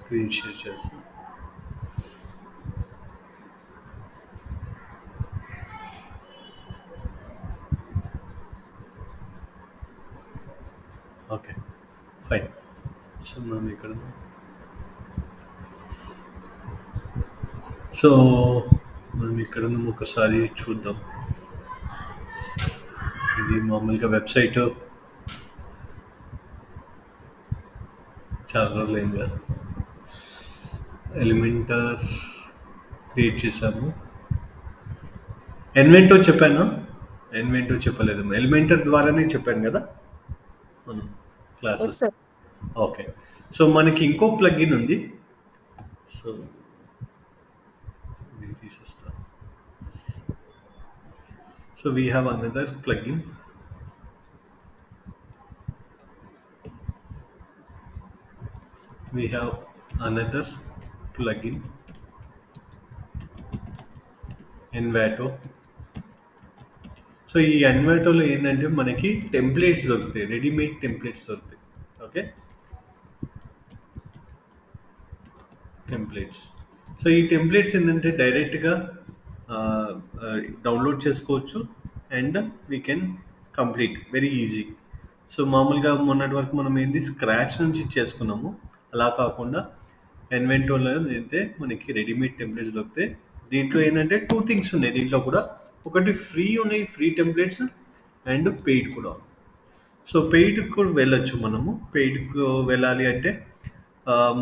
Screen share చేస్తాను. Okay, fine. So మనం ఇక్కడ సో మనం ఇక్కడ ఉన్నాం, ఒకసారి చూద్దాం. ఇది మామూలుగా వెబ్సైట్ చాలా రోజులైందిగా. ఎలిమెంటర్ క్రియేట్ చేసాము. ఎన్వెంటో చెప్పాను, ఎన్వెంటో చెప్పలేదు. ఎలిమెంటర్ ద్వారానే చెప్పాను కదా మనం class. Yes sir. Okay, so మనకి ఇంకో ప్లగ్ఇన్ ఉంది. సో ఇది తీసేస్తాను. So we have another plugin. We have another plugin, Envato. So ఈ ఎన్వాటోలో ఏంటంటే మనకి టెంప్లెట్స్ దొరుకుతాయి, రెడీమేడ్ టెంప్లెట్స్ దొరుకుతాయి. Okay, templates. సో ఈ టెంప్లెట్స్ ఏంటంటే డైరెక్ట్గా డౌన్లోడ్ చేసుకోవచ్చు and we can complete very easy. So మామూలుగా మొన్నటి వరకు మనం ఏంది స్క్రాచ్ నుంచి చేసుకున్నాము, అలా కాకుండా ఎన్వెంటోలో అయితే మనకి రెడీమేడ్ టెంప్లెట్స్ దొరుకుతాయి. దీంట్లో ఏంటంటే టూ థింగ్స్ ఉన్నాయి దీంట్లో కూడా. ఒకటి ఫ్రీ ఉన్నాయి, ఫ్రీ టెంప్లెట్స్, అండ్ పెయిడ్ కూడా. సో పెయిడ్కి కూడా వెళ్ళొచ్చు మనము. పెయిడ్కి వెళ్ళాలి అంటే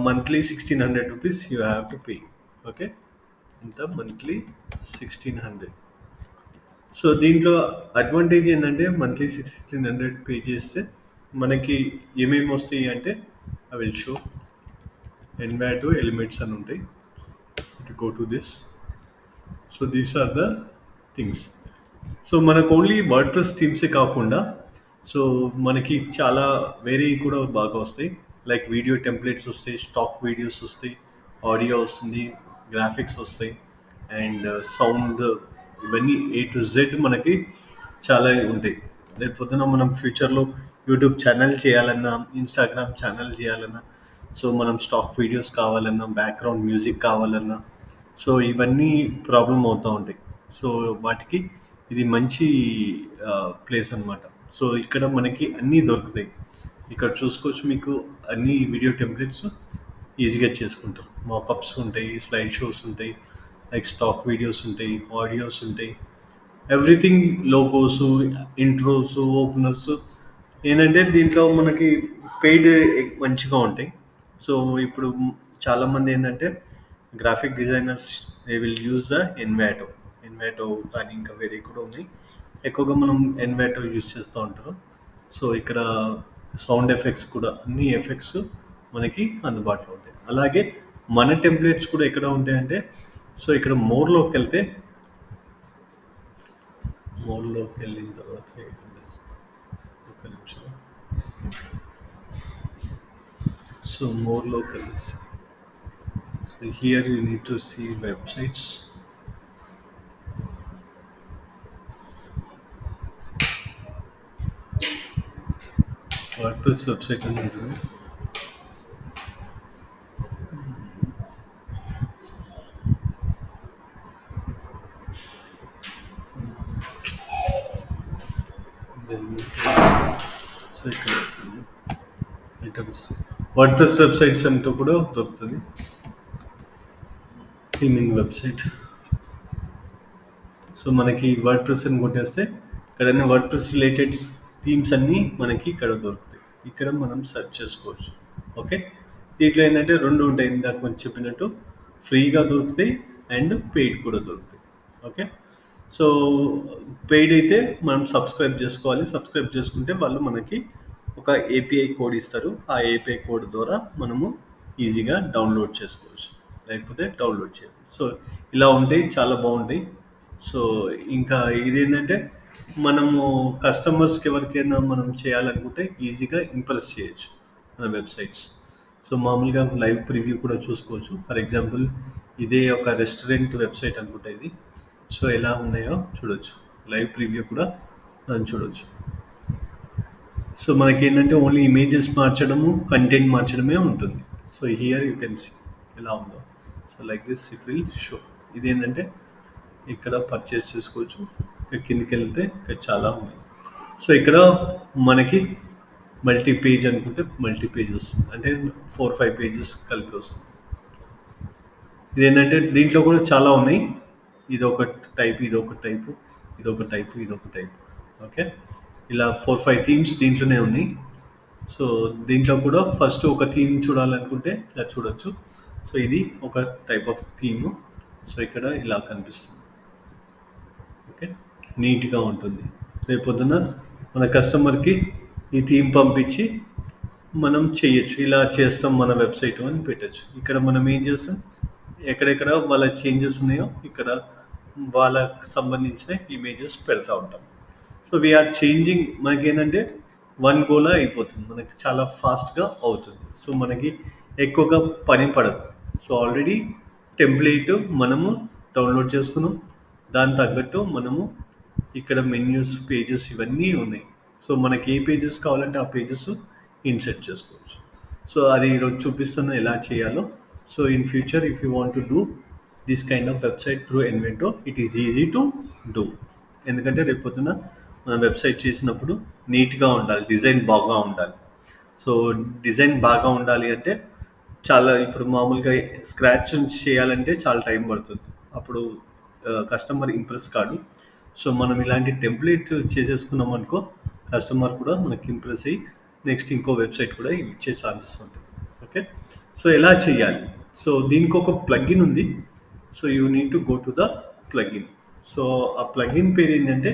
monthly 1600 rupees you have to pay. Okay, ఇంత మంత్లీ 1600. సో దీంట్లో అడ్వాంటేజ్ ఏంటంటే మంత్లీ 1600 పే చేస్తే మనకి ఏమేమి వస్తాయి అంటే I will show. Envato elements అని ఉంటాయి. Go to this. So these are the things. So మనకు ఓన్లీ వర్డ్ ప్రెస్ థీమ్సే కాకుండా సో మనకి చాలా వేరే కూడా బాగా వస్తాయి. లైక్ వీడియో టెంప్లెట్స్ వస్తాయి, స్టాక్ వీడియోస్ వస్తాయి, ఆడియో వస్తుంది, గ్రాఫిక్స్ వస్తాయి, అండ్ సౌండ్, ఇవన్నీ ఏ టు జెడ్ మనకి చాలా ఉంటాయి. రేపు పొద్దున మనం ఫ్యూచర్లో యూట్యూబ్ ఛానల్ చేయాలన్నా, ఇన్స్టాగ్రామ్ ఛానల్ చేయాలన్నా, సో మనం స్టాక్ వీడియోస్ కావాలన్నా, బ్యాక్గ్రౌండ్ మ్యూజిక్ కావాలన్నా, సో ఇవన్నీ ప్రాబ్లం అవుతూ ఉంటాయి. సో వాటికి ఇది మంచి ప్లేస్ అనమాట. సో ఇక్కడ మనకి అన్నీ దొరుకుతాయి. ఇక్కడ చూసుకోవచ్చు, మీకు అన్ని వీడియో టెంప్లెట్స్ ఈజీగా చేసుకుంటాం. మాకప్స్ ఉంటాయి, స్లైడ్ షోస్ ఉంటాయి, లైక్ స్టాక్ వీడియోస్ ఉంటాయి, ఆడియోస్ ఉంటాయి, ఎవ్రీథింగ్, లోగోస్, ఇంట్రోస్, ఓపెనర్స్. ఏంటంటే దీంట్లో మనకి పెయిడ్ మంచిగా ఉంటాయి. సో ఇప్పుడు చాలామంది ఏంటంటే graphic designers they will use the Envato కానీ ఇంకా వేరే కూడా ఉన్నాయి. ఎక్కువగా మనం ఎన్వాటో యూజ్ చేస్తూ ఉంటారు. సో ఇక్కడ సౌండ్ ఎఫెక్ట్స్ కూడా, అన్ని ఎఫెక్ట్స్ మనకి అందుబాటులో ఉంటాయి. అలాగే మన టెంప్లెట్స్ కూడా ఎక్కడ ఉంటాయంటే, సో ఇక్కడ మోర్లోకి వెళ్తే, మోర్లోకి వెళ్ళిన తర్వాత ఒక నిమిషం. సో మోర్లోకి వెళ్ళేసి, so here you need to see websites. WordPress website అని ఉంటుంది. సో ఇక్కడ ఐటమ్స్ వర్డ్ప్రెస్ వెబ్సైట్స్ అంటూ కూడా దొరుకుతుంది. Theming website. సో మనకి వర్డ్ ప్రెస్ అని కొట్టేస్తే ఇక్కడ వర్డ్ ప్రెస్ రిలేటెడ్ థీమ్స్ అన్నీ మనకి ఇక్కడ దొరుకుతాయి. ఇక్కడ మనం సెర్చ్ చేసుకోవచ్చు. ఓకే, దీంట్లో ఏంటంటే రెండు ఉంటాయి, ఇందాక మనం చెప్పినట్టు ఫ్రీగా దొరుకుతాయి అండ్ పెయిడ్ కూడా దొరుకుతాయి. ఓకే, సో పెయిడ్ అయితే మనం సబ్స్క్రైబ్ చేసుకోవాలి. సబ్స్క్రైబ్ చేసుకుంటే వాళ్ళు మనకి ఒక ఏపీఐ కోడ్ ఇస్తారు. ఆ ఏపీఐ కోడ్ ద్వారా మనము ఈజీగా డౌన్లోడ్ చేసుకోవచ్చు, లేకపోతే డౌన్లోడ్ చేయాలి. సో ఇలా ఉంటాయి, చాలా బాగుంటాయి. సో ఇంకా ఇదేంటంటే మనము కస్టమర్స్కి ఎవరికైనా మనం చేయాలనుకుంటే ఈజీగా ఇంప్రెస్ చేయొచ్చు మన వెబ్సైట్స్. సో మామూలుగా లైవ్ ప్రివ్యూ కూడా చూసుకోవచ్చు. ఫర్ ఎగ్జాంపుల్ ఇదే ఒక రెస్టారెంట్ వెబ్సైట్ అనుకుంటా ఇది. సో ఎలా ఉన్నాయో చూడొచ్చు, లైవ్ ప్రివ్యూ కూడా మనం చూడొచ్చు. సో మనకి ఏంటంటే ఓన్లీ ఇమేజెస్ మార్చడము, కంటెంట్ మార్చడమే ఉంటుంది. So here you can see ఎలా ఉందో. So like this it will show. ఇదేంటంటే ఇక్కడ పర్చేస్ చేసుకోవచ్చు. ఇక్కడ కిందికి వెళ్తే ఇక్కడ చాలా ఉన్నాయి. సో ఇక్కడ మనకి మల్టీ పేజ్ అనుకుంటే మల్టీ పేజ్ వస్తుంది, అంటే 4-5 పేజెస్ కలిపి వస్తుంది. ఇదేంటంటే దీంట్లో కూడా చాలా ఉన్నాయి. ఇదొక టైప్, ఇదొక టైపు, ఇదొక టైపు, ఇదొక టైపు. ఓకే, ఇలా 4-5 థీమ్స్ దీంట్లోనే ఉన్నాయి. సో దీంట్లో కూడా ఫస్ట్ ఒక థీమ్ చూడాలనుకుంటే ఇలా చూడొచ్చు. సో ఇది ఒక టైప్ ఆఫ్ థీమ్. సో ఇక్కడ ఇలా కనిపిస్తుంది. ఓకే, నీట్గా ఉంటుంది. రేపొద్దున మన కస్టమర్కి ఈ థీమ్ పంపించి మనం చేయొచ్చు. ఇలా చేస్తాం మన వెబ్సైట్ అని పెట్టచ్చు. ఇక్కడ మనం ఏం చేస్తాం, ఎక్కడెక్కడ వాళ్ళ చేంజెస్ ఉన్నాయో ఇక్కడ వాళ్ళకి సంబంధించిన ఇమేజెస్ పెడతా ఉంటాం. So we are changing. మనకేంటంటే వన్ గోలా అయిపోతుంది, మనకి చాలా ఫాస్ట్గా అవుతుంది. సో మనకి ఎక్కువగా పని పడదు. సో ఆల్రెడీ టెంప్లెట్ మనము డౌన్లోడ్ చేసుకున్నాం. దాని తగ్గట్టు మనము ఇక్కడ మెన్యూస్, పేజెస్ ఇవన్నీ ఉన్నాయి. సో మనకి ఏ పేజెస్ కావాలంటే ఆ పేజెస్ ఇన్సర్ట్ చేసుకోవచ్చు. సో అది ఈరోజు చూపిస్తాను ఎలా చేయాలో. So in future if you want to do this kind of website through Envato, it is easy to do. ఎందుకంటే రేపు పొద్దున మనం వెబ్సైట్ చేసినప్పుడు నీట్గా ఉండాలి, డిజైన్ బాగా ఉండాలి. సో డిజైన్ బాగా ఉండాలి అంటే చాలా, ఇప్పుడు మామూలుగా స్క్రాచ్ నుంచి చేయాలంటే చాలా టైం పడుతుంది. అప్పుడు కస్టమర్ ఇంప్రెస్ కాడు. సో మనం ఇలాంటి టెంప్లెట్ చేసేసుకున్నాం అనుకో, కస్టమర్ కూడా మనకి ఇంప్రెస్ అయ్యి నెక్స్ట్ ఇంకో వెబ్సైట్ కూడా ఇచ్చే ఛాన్సెస్ ఉంటాయి. ఓకే, సో ఎలా చేయాలి? సో దీనికి ఒక ప్లగిన్ ఉంది. So you need to go to the plugin. So ఆ ప్లగిన్ పేరు ఏంటంటే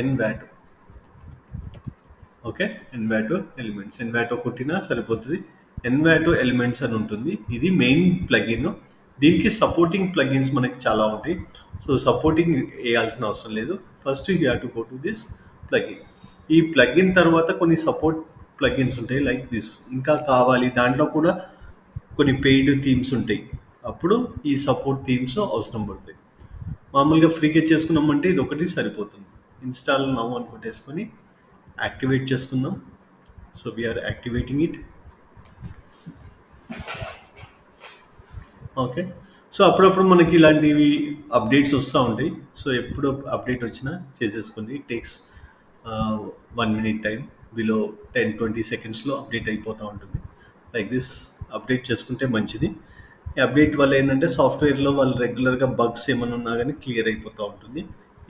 ఎన్వాటో. Okay, ఎన్వాటో elements. ఎన్వాటో కొట్టినా సరిపోతుంది. ఎన్వాటో ఎలిమెంట్స్ అని ఉంటుంది. ఇది మెయిన్ ప్లగిన్. దీనికి సపోర్టింగ్ ప్లగిన్స్ మనకి చాలా ఉంటాయి. సో సపోర్టింగ్ వేయాల్సిన అవసరం లేదు. First you have to go to this plugin. ఈ ప్లగిన్ తర్వాత కొన్ని సపోర్ట్ ప్లగిన్స్ ఉంటాయి లైక్ దిస్. ఇంకా కావాలి దాంట్లో కూడా కొన్ని పెయిడ్ థీమ్స్ ఉంటాయి. అప్పుడు ఈ సపోర్ట్ థీమ్స్ అవసరం పడతాయి. మామూలుగా ఫ్రీగా చేసుకున్నామంటే ఇది ఒకటి సరిపోతుంది. ఇన్స్టాల్ నౌ అని కొట్టేసుకొని యాక్టివేట్ చేసుకుందాం. So we are activating it. Okay, so అప్పుడప్పుడు మనకి ఇలాంటివి అప్డేట్స్ వస్తూ ఉంటాయి. సో ఎప్పుడు అప్డేట్ వచ్చినా చేసేసుకుంది. It takes 1 minute time, below 10-20 సెకండ్స్లో అప్డేట్ అయిపోతూ ఉంటుంది. లైక్ దిస్ అప్డేట్ చేసుకుంటే మంచిది. ఈ అప్డేట్ వల్ల ఏంటంటే సాఫ్ట్వేర్లో వాళ్ళు రెగ్యులర్గా బగ్స్ ఏమైనా ఉన్నా కానీ క్లియర్ అయిపోతూ ఉంటుంది.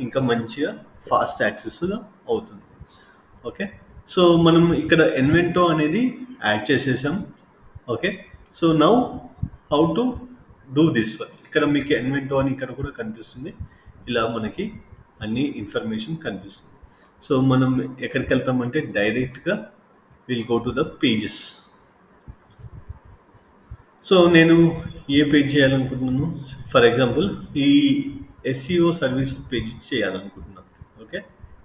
ఇంకా మంచిగా ఫాస్ట్ యాక్సెస్గా అవుతుంది. ఓకే, సో మనం ఇక్కడ ఎన్వెంటో అనేది యాడ్ చేసేసాం. Okay, so now how to do this one. ఇక్కడ మీకు ఎన్వెంటో అని ఇక్కడ కూడా కనిపిస్తుంది. ఇలా మనకి అన్ని ఇన్ఫర్మేషన్ కనిపిస్తుంది. సో మనం ఎక్కడికి వెళ్తామంటే డైరెక్ట్గా will go to the pages. So నేను ఏ పేజ్ చేయాలనుకుంటున్నాను, ఫర్ ఎగ్జాంపుల్ ఈ ఎస్ఈఓ సర్వీస్ పేజ్ చేయాలనుకుంటున్నాను. ఓకే,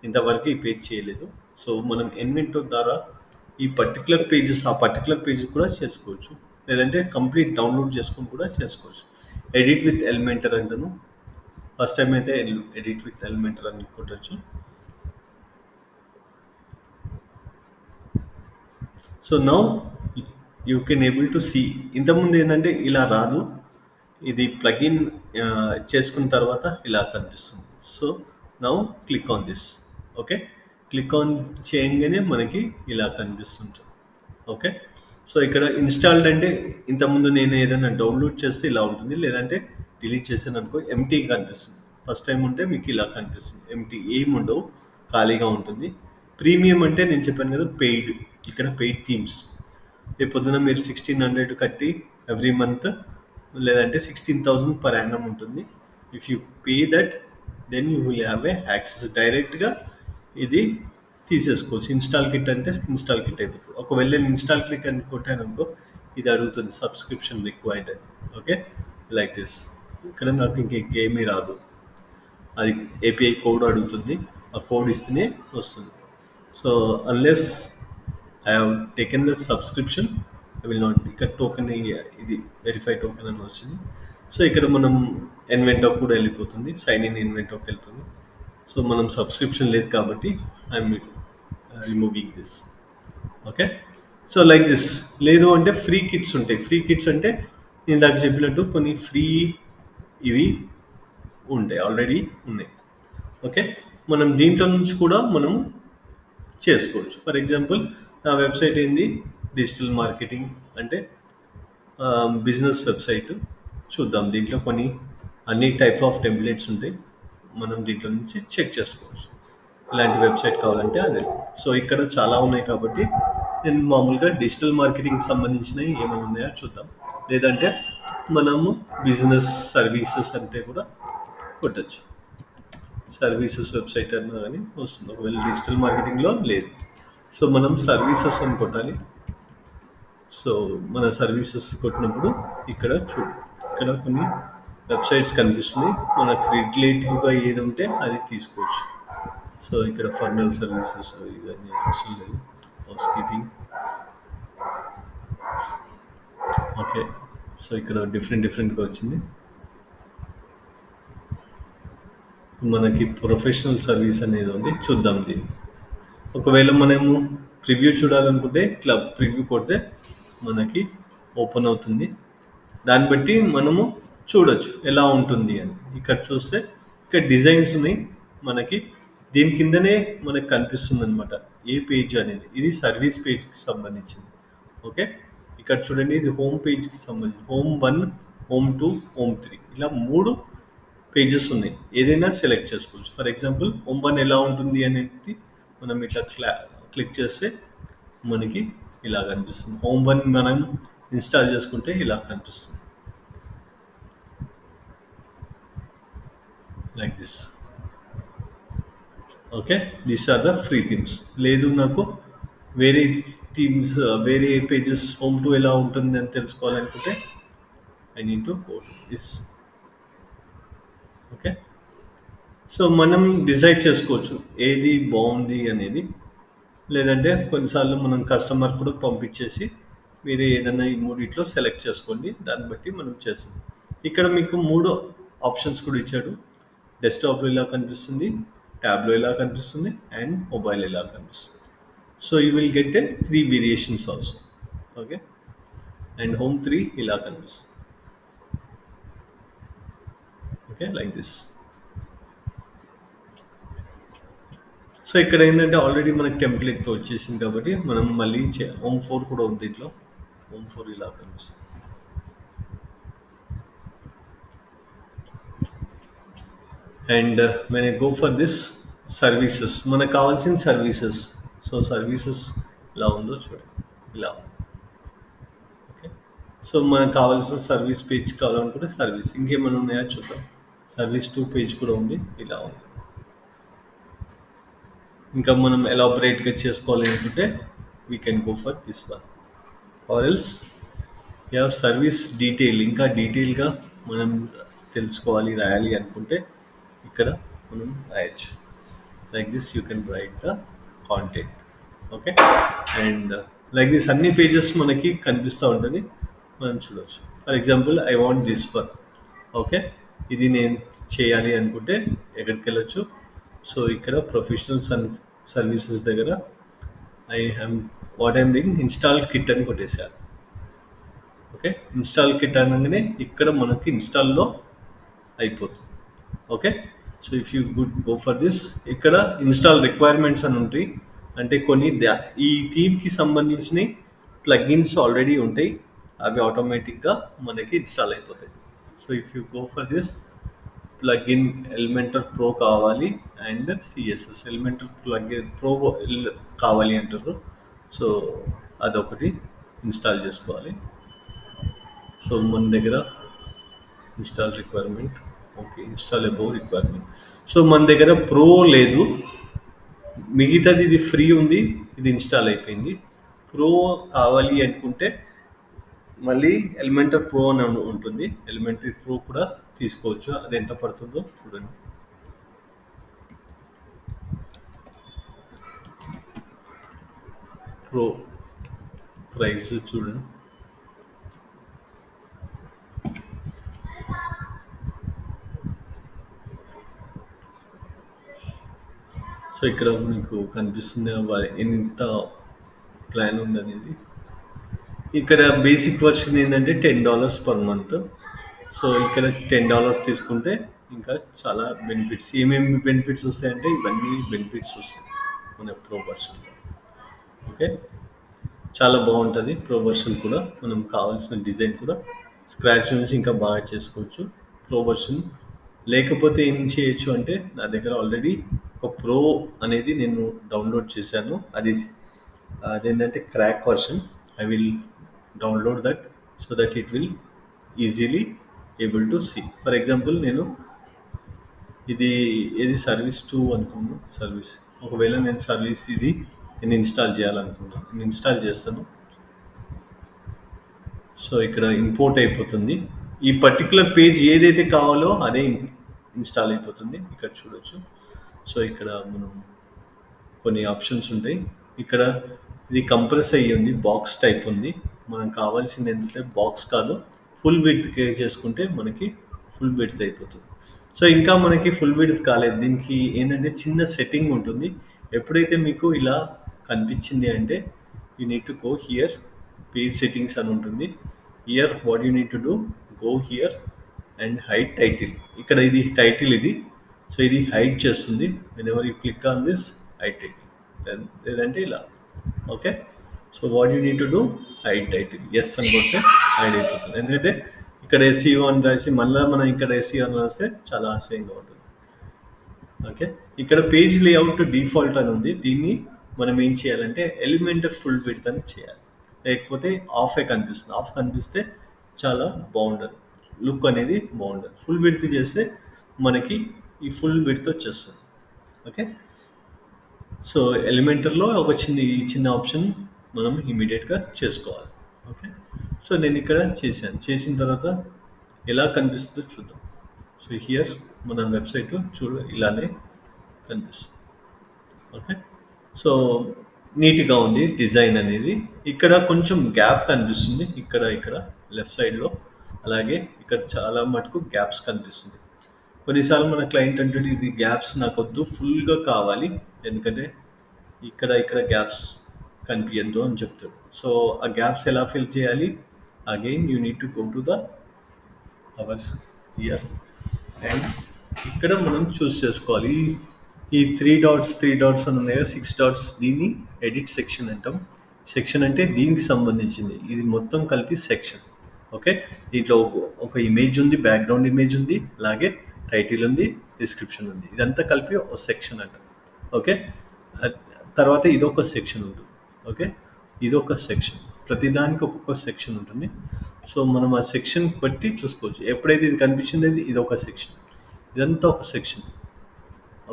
ఇంతవరకు ఈ పేజ్ చేయలేదు. సో మనం ఎన్వెంటో ద్వారా ఈ పర్టికులర్ పేజెస్, ఆ పర్టికులర్ పేజ్ కూడా చేసుకోవచ్చు. లేదంటే కంప్లీట్ డౌన్లోడ్ చేసుకొని కూడా చేసుకోవచ్చు. ఎడిట్ విత్ ఎలిమెంటర్ అంటాను. ఫస్ట్ టైం అయితే ఎడిట్ విత్ ఎలిమెంటర్ అని కొట్టచ్చు. So now you can able to see. ఇంతకుముందు ఏంటంటే ఇలా రాదు, ఇది ప్లగిన్ చేసుకున్న తర్వాత ఇలా కనిపిస్తుంది. So now click on this. Okay, click on చేయగానే మనకి ఇలా కనిపిస్తుంటుంది. ఓకే, సో ఇక్కడ ఇన్స్టాల్డ్ అంటే ఇంతకుముందు నేను ఏదైనా డౌన్లోడ్ చేస్తే ఇలా ఉంటుంది, లేదంటే డిలీట్ చేసాను అనుకో ఎంటీ కనిపిస్తుంది. ఫస్ట్ టైం ఉంటే మీకు ఇలా కనిపిస్తుంది, ఎంటీ, ఏమి ఉండవు, ఖాళీగా ఉంటుంది. ప్రీమియం అంటే నేను చెప్పాను కదా పెయిడ్. ఇక్కడ పెయిడ్ థీమ్స్. రేపు పొద్దున మీరు 1600 కట్టి ఎవ్రీ మంత్, లేదంటే 16,000 పర్ యానం ఉంటుంది. If you pay that then you will have a access. డైరెక్ట్గా ఇది తీసేసుకోవచ్చు. ఇన్స్టాల్ కిట్ అంటే ఇన్స్టాల్ కిట్ అయిపోతుంది. ఒకవేళ నేను ఇన్స్టాల్ కిట్ అని కొట్టాను అనుకో, ఇది అడుగుతుంది సబ్స్క్రిప్షన్ రిక్వైర్డ్ అని. Okay, like this. ఇక్కడ నాకు ఇంకేమీ రాదు, అది ఏపీఐ కోడ్ అడుగుతుంది. ఆ కోడ్ ఇస్తేనే వస్తుంది. So unless I have taken the subscription I will not. ఇక్కడ టోకెన్, ఇది వెరిఫై టోకెన్ అని వచ్చింది. సో ఇక్కడ మనం ఎన్వెంటో కూడా వెళ్ళిపోతుంది, సైన్ ఇన్ ఎన్వెంటోకి వెళ్తుంది. సో మనం సబ్స్క్రిప్షన్ లేదు కాబట్టి I'm removing this. Okay, so like this. లేదు అంటే ఫ్రీ కిట్స్ ఉంటాయి. ఫ్రీ కిట్స్ అంటే నేను ఇందాక చెప్పినట్టు కొన్ని ఫ్రీ ఇవి ఉంటాయి, ఆల్రెడీ ఉన్నాయి. ఓకే, మనం దీంట్లో నుంచి కూడా మనం చేసుకోవచ్చు. ఫర్ ఎగ్జాంపుల్, నా వెబ్సైట్ ఏంది, డిజిటల్ మార్కెటింగ్ అంటే బిజినెస్ వెబ్సైట్. చూద్దాం, దీంట్లో కొన్ని అన్ని టైప్ ఆఫ్ టెంప్లెట్స్ ఉంటాయి. మనం దీంట్లో నుంచి చెక్ చేసుకోవచ్చు ఇలాంటి వెబ్సైట్ కావాలంటే అదే. సో ఇక్కడ చాలా ఉన్నాయి కాబట్టి నేను మామూలుగా డిజిటల్ మార్కెటింగ్కి సంబంధించినవి ఏమైనా ఉన్నాయో చూద్దాం. లేదంటే మనము బిజినెస్ సర్వీసెస్ అంటే కూడా కొట్టచ్చు. సర్వీసెస్ వెబ్సైట్ అన్నా కానీ వస్తుంది. ఒకవేళ డిజిటల్ మార్కెటింగ్లో లేదు, సో మనం సర్వీసెస్ అని కొట్టాలి. సో మన సర్వీసెస్ కొట్టినప్పుడు ఇక్కడ ఇక్కడ కొన్ని వెబ్సైట్స్ కనిపిస్తుంది. మనకు రిలేటివ్గా ఏది ఉంటే అది తీసుకోవచ్చు. సో ఇక్కడ ఫర్నల్ సర్వీసెస్ ఇవన్నీ అవసరం లేదు. House keeping. ఓకే, సో ఇక్కడ డిఫరెంట్గా వచ్చింది. మనకి ప్రొఫెషనల్ సర్వీస్ అనేది ఉంది, చూద్దాం దీన్ని. ఒకవేళ మనము ప్రివ్యూ చూడాలనుకుంటే ఇట్లా ప్రివ్యూ కొడితే మనకి ఓపెన్ అవుతుంది. దాన్ని బట్టి మనము చూడొచ్చు ఎలా ఉంటుంది అని. ఇక్కడ చూస్తే ఇక్కడ డిజైన్స్ ఉన్నాయి మనకి. దీని కిందనే మనకు కనిపిస్తుంది అనమాట ఏ పేజ్ అనేది. ఇది సర్వీస్ పేజ్కి సంబంధించింది. ఓకే, ఇక్కడ చూడండి, ఇది హోమ్ పేజ్కి సంబంధించి హోమ్ 1, హోమ్ 2, హోమ్ 3 ఇలా 3 పేజెస్ ఉన్నాయి. ఏదైనా సెలెక్ట్ చేసుకోవచ్చు. ఫర్ ఎగ్జాంపుల్, హోమ్ 1 ఎలా ఉంటుంది అనేది మనం ఇట్లా క్లిక్ చేస్తే మనకి ఇలా కనిపిస్తుంది. హోమ్ 1 మనం ఇన్స్టాల్ చేసుకుంటే ఇలా కనిపిస్తుంది, like this. Okay, these are the free themes. లేదు నాకు వేరే థీమ్స్, వేరే పేజెస్ హోమ్ 2 ఎలా ఉంటుంది అని తెలుసుకోవాలనుకుంటే I need to go to this. Okay, so మనం డిసైడ్ చేసుకోవచ్చు ఏది బాగుంది అనేది. లేదంటే కొన్నిసార్లు మనం కస్టమర్ కూడా పంపించేసి మీరు ఏదైనా ఈ మూడిట్లో సెలెక్ట్ చేసుకోండి, దాన్ని బట్టి మనం చేస్తాం. ఇక్కడ మీకు 3 ఆప్షన్స్ కూడా ఇచ్చాడు. డెస్క్టాప్లో ఇలా కనిపిస్తుంది, ట్యాబ్లో ఇలా కనిపిస్తుంది, అండ్ మొబైల్ ఇలా కనిపిస్తుంది. So you will get a 3 variations also. Okay, and home 3 ఇలా కనిపిస్తుంది. Okay, like this. సో ఇక్కడ ఏంటంటే ఆల్రెడీ మనకి టెంప్లెట్తో వచ్చేసింది కాబట్టి మనం మళ్ళీ హోమ్ 4 కూడా ఉంది దీంట్లో. హోమ్ 4 ఇలా కనిపిస్తుంది. And when I go for this services, మనకు కావాల్సిన సర్వీసెస్. సో సర్వీసెస్ ఇలా ఉందో చూడండి, ఇలా ఉంది. ఓకే, సో మనకు కావాల్సిన సర్వీస్ పేజ్ కావాలనుకుంటే సర్వీస్. ఇంకేమైనా ఉన్నాయో చూద్దాం. సర్వీస్ 2 పేజ్ కూడా ఉంది, ఇలా ఉంది. ఇంకా మనం ఎలాబొరేట్గా చేసుకోవాలి అనుకుంటే we can go for this one. Or else service detail, ఇంకా డీటెయిల్గా మనం తెలుసుకోవాలి, రాయాలి అనుకుంటే ఇక్కడ మనం రాయొచ్చు. Like this you can write the content. Okay, and like this అన్ని పేజెస్ మనకి కనిపిస్తూ ఉంటుంది, మనం చూడవచ్చు. For example, I want this one. Okay, ఇది నేను చేయాలి అనుకుంటే ఎక్కడికి వెళ్ళొచ్చు. సో ఇక్కడ ప్రొఫెషనల్ సర్వీసెస్ దగ్గర what I'm doing, install kit అని కొట్టేసారు. ఓకే, ఇన్స్టాల్ కిట్ అనగానే ఇక్కడ మనకి ఇన్స్టాల్లో అయిపోతుంది. Okay, so if you go for this, ఇక్కడ ఇన్స్టాల్ రిక్వైర్మెంట్స్ అని ఉంటాయి. అంటే కొన్ని ఈ థీమ్కి సంబంధించిన ప్లగిన్స్ ఆల్రెడీ ఉంటాయి, అవి ఆటోమేటిక్గా మనకి ఇన్స్టాల్ అయిపోతాయి. So if you go for this, plugin Elementor pro కావాలి and CSS Elementor plugin pro కావాలి అంటారు. సో అదొకటి ఇన్స్టాల్ చేసుకోవాలి. సో మన దగ్గర install requirement, okay, install above requirement. So మన దగ్గర ప్రో లేదు, మిగతాది ఇది ఫ్రీ ఉంది, ఇది ఇన్స్టాల్ అయిపోయింది. ప్రో కావాలి అనుకుంటే మళ్ళీ ఎలిమెంటర్ ప్రో అని ఉంటుంది, ఎలిమెంటరీ ప్రో కూడా తీసుకోవచ్చు. అది ఎంత పడుతుందో చూడండి. ప్రో ప్రైస్ చూడండి. సో ఇక్కడ మీకు కనిపిస్తుంది ఎంత ప్లాన్ ఉంది అనేది. ఇక్కడ బేసిక్ వర్షన్ ఏంటంటే $10 పర్ మంత్. సో ఇక్కడ $10 తీసుకుంటే ఇంకా చాలా బెనిఫిట్స్, ఏమేమి బెనిఫిట్స్ వస్తాయంటే ఇవన్నీ బెనిఫిట్స్ వస్తాయి మన ప్రో వర్షన్. ఓకే, చాలా బాగుంటుంది ప్రో వర్షన్ కూడా. మనం కావాల్సిన డిజైన్ కూడా స్క్రాచ్ నుంచి ఇంకా బాగా చేసుకోవచ్చు. ప్రో వర్షన్ లేకపోతే ఏం చేయొచ్చు అంటే నా దగ్గర ఆల్రెడీ ఒక ప్రో అనేది నేను డౌన్లోడ్ చేశాను. అదేంటంటే crack version. I will download that so that it will easily able to see. For example నేను ఇది ఏది సర్వీస్ 2 అనుకున్నాను. సర్వీస్, ఒకవేళ నేను సర్వీస్ ఇది నేను ఇన్స్టాల్ చేయాలనుకున్నాను, నేను ఇన్స్టాల్ చేస్తాను. సో ఇక్కడ ఇంపోర్ట్ అయిపోతుంది. ఈ పర్టికులర్ పేజ్ ఏదైతే కావాలో అదే ఇన్స్టాల్ అయిపోతుంది. ఇక్కడ చూడొచ్చు. సో ఇక్కడ మనం కొన్ని ఆప్షన్స్ ఉంటాయి. ఇక్కడ ఇది కంప్రెస్ అయ్యి ఉంది, బాక్స్ టైప్ ఉంది. మనం కావాల్సింది ఏంటంటే బాక్స్ కాదు, ఫుల్ విడ్త్ చేసుకుంటే మనకి ఫుల్ విడ్త్ అయిపోతుంది. సో ఇంకా మనకి ఫుల్ విడ్త్ కాలేదు. దీనికి ఏంటంటే చిన్న సెట్టింగ్ ఉంటుంది. ఎప్పుడైతే మీకు ఇలా కనిపించింది అంటే you need to go here, page settings అని ఉంటుంది. Here what you need to do, go here and hide title. ఇక్కడ ఇది టైటిల్ ఇది. సో ఇది హైడ్ చేస్తుంది. Whenever you click on this hide title, లేదంటే ఇలా. Okay, so what you need to do, hide title. Yes అని కొడితే hide అయిపోతుంది. ఎందుకంటే ఇక్కడ ఎస్ఈఓ అని రాసి మళ్ళీ మనం ఇక్కడ ఎస్ఈఓ అని రాస్తే చాలా అసహ్యంగా ఉంటుంది. ఓకే, ఇక్కడ పేజ్ లేఅవుట్ డిఫాల్ట్ అని ఉంది. దీన్ని మనం ఏం చేయాలంటే ఎలిమెంటర్ ఫుల్ విడ్త్ అని చేయాలి, లేకపోతే ఆఫే కనిపిస్తుంది. ఆఫ్ కనిపిస్తే చాలా బాగుండదు, లుక్ అనేది బాగుండదు. ఫుల్ విడ్త్ చేస్తే మనకి ఈ ఫుల్ విడ్త్ వచ్చేస్తుంది. ఓకే, సో ఎలిమెంటర్లో ఒక చిన్న ఆప్షన్ మనం ఇమీడియట్గా చేసుకోవాలి. ఓకే, సో నేను ఇక్కడ చేసిన తర్వాత ఎలా కనిపిస్తుందో చూద్దాం. సో హియర్ మన వెబ్సైట్ ఇలానే కనిపిస్తుంది. ఓకే, సో నీట్గా ఉంది డిజైన్ అనేది. ఇక్కడ కొంచెం గ్యాప్ కనిపిస్తుంది, ఇక్కడ లెఫ్ట్ సైడ్లో. అలాగే ఇక్కడ చాలా మటుకు గ్యాప్స్ కనిపిస్తుంది. కొన్నిసార్లు మన క్లయింట్ అంటే ఇది గ్యాప్స్ నాకు వద్దు, ఫుల్గా కావాలి, ఎందుకంటే ఇక్కడ గ్యాప్స్ కనిపించద్దు అని చెప్తాడు. సో ఆ గ్యాప్స్ ఎలా ఫిల్ చేయాలి, again you need to go to the hour here and ఇక్కడ మనం చూస్ చేసుకోవాలి. ఈ త్రీ డాట్స్ అని ఉన్నాయి, 6 డాట్స్. దీన్ని ఎడిట్ సెక్షన్ అంటాం. సెక్షన్ అంటే దీనికి సంబంధించింది, ఇది మొత్తం కలిపి సెక్షన్. ఓకే, దీంట్లో ఒక ఇమేజ్ ఉంది, బ్యాక్గ్రౌండ్ ఇమేజ్ ఉంది, అలాగే టైటిల్ ఉంది, డిస్క్రిప్షన్ ఉంది. ఇదంతా కలిపి ఒక సెక్షన్ అంటాం. ఓకే, తర్వాత ఇదొక సెక్షన్ ఉంటుంది. ఓకే, ఇదొక సెక్షన్. ప్రతిదానికి ఒక్కొక్క సెక్షన్ ఉంటుంది. సో మనం ఆ సెక్షన్ బట్టి చూసుకోవచ్చు. ఎప్పుడైతే ఇది కనిపించింది ఇదొక సెక్షన్, ఇదంతా ఒక సెక్షన్.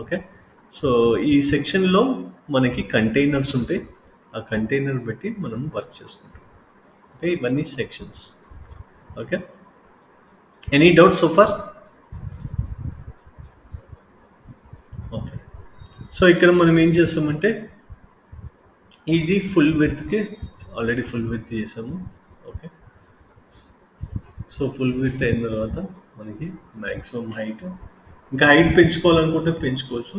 ఓకే, సో ఈ సెక్షన్లో మనకి కంటైనర్స్ ఉంటాయి. ఆ కంటైనర్ బట్టి మనం వర్క్ చేసుకుంటాం. ఓకే, ఇవన్నీ sections. Okay, any doubt so far? Okay, so ఇక్కడ మనం ఏం చేస్తామంటే ఇది ఫుల్ విడ్త్కి ఆల్రెడీ ఫుల్ విడ్త్ చేసాము. ఓకే, సో ఫుల్ విడ్త్ అయిన తర్వాత మనకి మ్యాక్సిమం హైట్, ఇంకా హైట్ పెంచుకోవాలనుకుంటే పెంచుకోవచ్చు.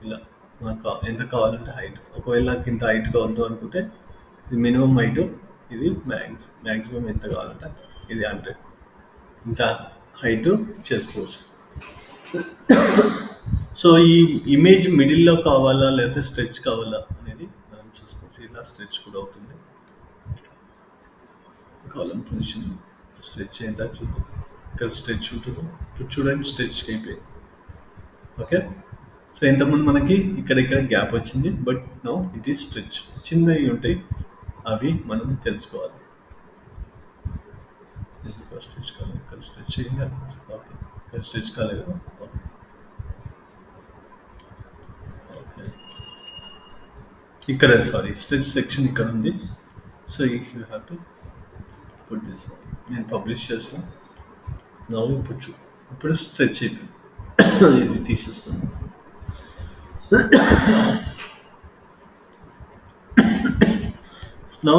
ఇలా నాకు ఎంత కావాలంటే హైట్, ఒకవేళ నాకు ఇంత హైట్ కావద్దు అనుకుంటే ఇది మినిమం హైట్, ఇది మ్యాక్సిమం ఎంత కావాలంటే ఇది 100, ఇంత హైట్ చేసుకోవచ్చు. సో ఈ ఇమేజ్ మిడిల్లో కావాలా లేకపోతే స్ట్రెచ్ కావాలా అనేది మనం చూసుకోవచ్చు. ఇలా స్ట్రెచ్ కూడా అవుతుంది. కాలం పొజిషన్ స్ట్రెచ్ అయిందా చూద్దాం. ఇక్కడ స్ట్రెచ్ ఉంటుంది, ఇప్పుడు చూడండి స్ట్రెచ్ అయిపోయింది. ఓకే, సో ఇంతకుముందు మనకి ఇక్కడ గ్యాప్ వచ్చింది, but now it is stretch. చిన్నవి ఉంటాయి, అవి మనం తెలుసుకోవాలి. స్ట్రెచ్ కాలేదు, ఇక్కడ స్ట్రెచ్ అయిందా? ఓకే, ఇక్కడ స్ట్రెచ్ కాలేదు. ఓకే, ఓకే, ఇక్కడ సారీ స్ట్రెచ్ సెక్షన్ ఇక్కడ ఉంది. So you have to put this. నేను పబ్లిష్ చేస్తాను. నా ఇప్పుడు స్ట్రెచ్ అయిపోయింది. ఇది తీసేస్తాను. Now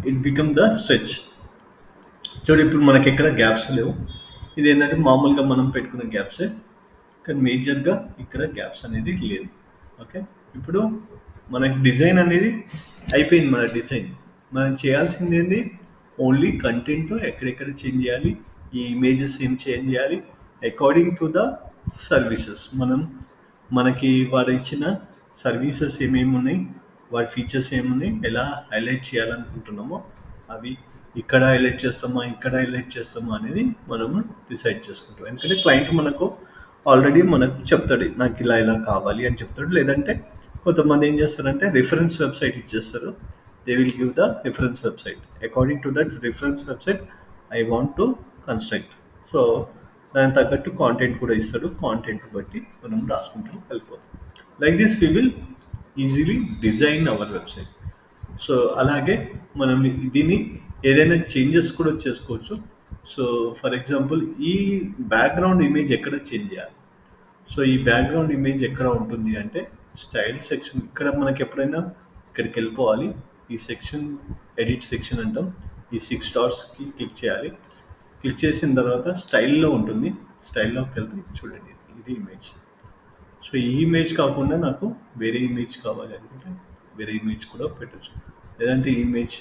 it become the stretch. చూడు ఇప్పుడు మనకి ఎక్కడ గ్యాప్స్ లేవు. ఇది ఏంటంటే మామూలుగా మనం పెట్టుకున్న గ్యాప్సే, కానీ మేజర్గా ఇక్కడ గ్యాప్స్ అనేది లేదు. ఓకే, ఇప్పుడు మనకి డిజైన్ అనేది అయిపోయింది మన డిజైన్. మనం చేయాల్సిందేంది ఓన్లీ కంటెంట్ ఎక్కడెక్కడ చేంజ్ చేయాలి, ఈ ఇమేజెస్ ఏం చేంజ్ చేయాలి అకార్డింగ్ టు ద సర్వీసెస్. మనకి వాడు ఇచ్చిన సర్వీసెస్ ఏమేమి ఉన్నాయి, వాడి ఫీచర్స్ ఏమున్నాయి, ఎలా హైలైట్ చేయాలనుకుంటున్నామో అవి ఇక్కడ హైలైట్ చేస్తామా, ఇక్కడ హైలైట్ చేస్తామా అనేది మనము డిసైడ్ చేసుకుంటాం. ఎందుకంటే క్లయింట్ మనకు ఆల్రెడీ మనకు చెప్తాడు, నాకు ఇలా ఇలా కావాలి అని చెప్తాడు. లేదంటే కొంతమంది ఏం చేస్తారంటే రిఫరెన్స్ వెబ్సైట్ ఇచ్చేస్తారు. They will give the reference website. According to that reference website I want to construct. So దానికి తగ్గట్టు కాంటెంట్ కూడా ఇస్తాడు. కాంటెంట్ బట్టి మనం రాసుకుంటూ వెళ్ళిపోతాం. Like this we will easily design our website. So అలాగే మనం దీన్ని ఏదైనా చేంజెస్ కూడా చేసుకోవచ్చు. సో ఫర్ ఎగ్జాంపుల్ ఈ బ్యాక్గ్రౌండ్ ఇమేజ్ ఎక్కడ చేంజ్ చేయాలి? సో ఈ బ్యాక్గ్రౌండ్ ఇమేజ్ ఎక్కడ ఉంటుంది అంటే స్టైల్ సెక్షన్. ఇక్కడ మనకి ఎప్పుడైనా ఇక్కడికి వెళ్ళిపోవాలి. ఈ సెక్షన్ ఎడిట్ సెక్షన్ అంటాం. ఈ 6 డాట్స్కి క్లిక్ చేయాలి. క్లిక్ చేసిన తర్వాత స్టైల్లో ఉంటుంది. స్టైల్లోకి వెళ్తే చూడండి, ఇది ఇమేజ్. సో ఈ ఇమేజ్ కాకుండా నాకు వేరే ఇమేజ్ కావాలి అనుకుంటే వేరే ఇమేజ్ కూడా పెట్టచ్చు. లేదంటే ఈ image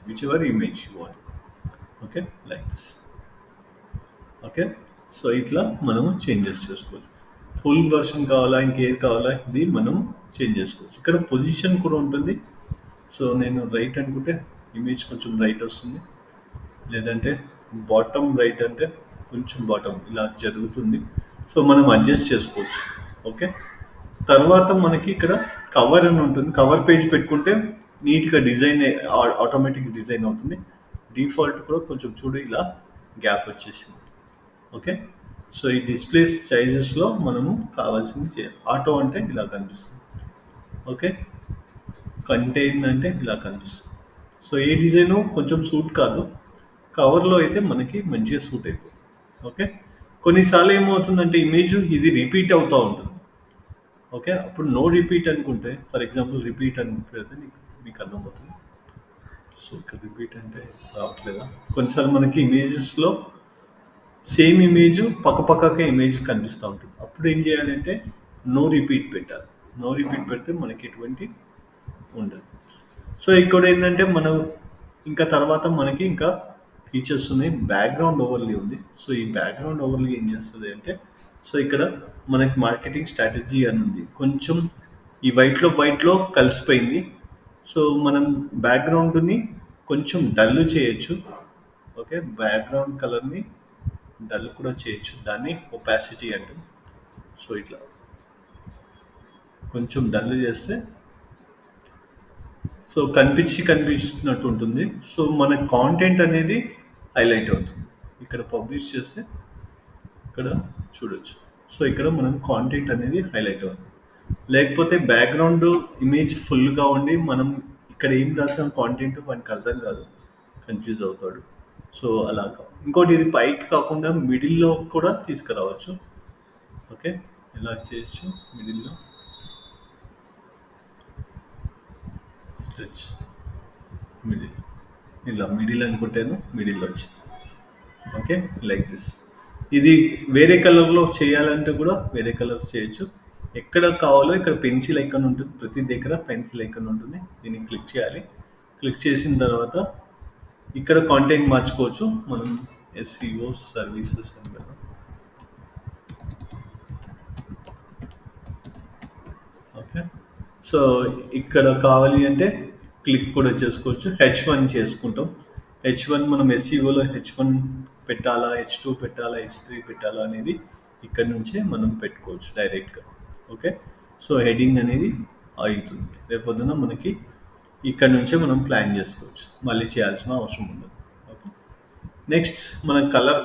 which ever image you want. Okay, like this. Okay, so ఇట్లా మనము చేంజెస్ చేసుకోవచ్చు. ఫుల్ వర్షన్ కావాలా, ఇంకేది కావాలా, ఇది మనం చేంజ్ చేసుకోవచ్చు. ఇక్కడ పొజిషన్ కూడా ఉంటుంది. సో నేను రైట్ అనుకుంటే ఇమేజ్ కొంచెం రైట్ వస్తుంది. లేదంటే బాటమ్ రైట్ అంటే కొంచెం బాటమ్ ఇలా జరుగుతుంది. సో మనం అడ్జస్ట్ చేసుకోవచ్చు. ఓకే, తర్వాత మనకి ఇక్కడ కవర్ అని ఉంటుంది. కవర్ పేజ్ పెట్టుకుంటే నీట్గా డిజైన్ ఆటోమేటిక్ డిజైన్ అవుతుంది. డిఫాల్ట్ కూడా కొంచెం చూడు ఇలా గ్యాప్ వచ్చేసింది. ఓకే, సో ఈ డిస్ప్లే సైజెస్లో మనము కావాల్సింది చేయాలి. ఆటో అంటే ఇలా కనిపిస్తుంది. ఓకే, కంటైన్ అంటే ఇలా కనిపిస్తుంది. సో ఏ డిజైను కొంచెం సూట్ కాదు, కవర్లో అయితే మనకి మంచిగా సూట్ అయిపోతుంది. ఓకే, కొన్నిసార్లు ఏమవుతుందంటే ఇమేజ్ ఇది రిపీట్ అవుతూ ఉంటుంది. ఓకే, అప్పుడు నో రిపీట్ అనుకుంటే, ఫర్ ఎగ్జాంపుల్ రిపీట్ అని పెడితే మీకు అర్థమవుతుంది. సో ఇక్కడ రిపీట్ అంటే రావట్లేదా? కొన్నిసార్లు మనకి ఇమేజెస్లో సేమ్ ఇమేజ్ పక్కపక్కకే ఇమేజ్ కనిపిస్తూ ఉంటుంది. అప్పుడు ఏం చేయాలంటే నో రిపీట్ పెట్టాలి. నో రిపీట్ పెడితే మనకి ఎటువంటి ఉండదు. సో ఇక్కడ ఏంటంటే మనం ఇంకా తర్వాత మనకి ఇంకా ఫీచర్స్ ఉన్నాయి. బ్యాక్గ్రౌండ్ ఓవర్లీ ఉంది. సో ఈ బ్యాక్గ్రౌండ్ ఓవర్లీ ఏం చేస్తుంది అంటే, సో ఇక్కడ మనకి మార్కెటింగ్ స్ట్రాటజీ అని ఉంది. కొంచెం ఈ వైట్లో కలిసిపోయింది. సో మనం బ్యాక్గ్రౌండ్ని కొంచెం డల్ చేయొచ్చు. ఓకే, బ్యాక్గ్రౌండ్ కలర్ని డల్ కూడా చేయొచ్చు. దాన్ని ఒపాసిటీ అంటాం. సో ఇట్లా కొంచెం డల్ చేస్తే సో కనిపించినట్టు ఉంటుంది. సో మన కాంటెంట్ అనేది హైలైట్ అవుతుంది. ఇక్కడ పబ్లిష్ చేస్తే ఇక్కడ చూడొచ్చు. సో ఇక్కడ మనం కాంటెంట్ అనేది హైలైట్ అవుతుంది. లేకపోతే బ్యాక్గ్రౌండ్ ఇమేజ్ ఫుల్గా ఉండి మనం ఇక్కడ ఏం రాసాం కాంటెంట్ మనకు అర్థం కాదు, కన్ఫ్యూజ్ అవుతాడు. సో అలాగా. ఇంకోటి ఇది పైకి కాకుండా మిడిల్లో కూడా తీసుకురావచ్చు. ఓకే, ఎలా చేయొచ్చు మిడిల్లో స్ట్రెచ్ మిడిల్, ఇలా మిడిల్ అనుకుంటేను మిడిల్ వచ్చి. Okay, like this. ఇది వేరే కలర్లో చేయాలంటే కూడా వేరే కలర్ చేయొచ్చు. ఎక్కడ కావాలో ఇక్కడ పెన్సిల్ ఐకాన్ ఉంటుంది. ప్రతి దగ్గర పెన్సిల్ ఐకాన్ ఉంటుంది. దీన్ని క్లిక్ చేయాలి. క్లిక్ చేసిన తర్వాత ఇక్కడ కాంటెంట్ మార్చుకోవచ్చు. మనం ఎస్ఈఓ సర్వీసెస్ అని కదా. ఓకే, సో ఇక్కడ కావాలి అంటే క్లిక్ కూడా చేసుకోవచ్చు. H1 చేసుకుంటాం. H1 మనం ఎస్ఈఓలో H1 పెట్టాలా, H2 పెట్టాలా, H3 పెట్టాలా అనేది ఇక్కడ నుంచే మనం పెట్టుకోవచ్చు డైరెక్ట్గా. ఓకే, సో హెడింగ్ అనేది అవుతుంది. రేపొద్దున మనకి ఇక్కడ నుంచే మనం ప్లాన్ చేసుకోవచ్చు. మళ్ళీ చేయాల్సిన అవసరం ఉండదు. ఓకే, నెక్స్ట్ మనం కలర్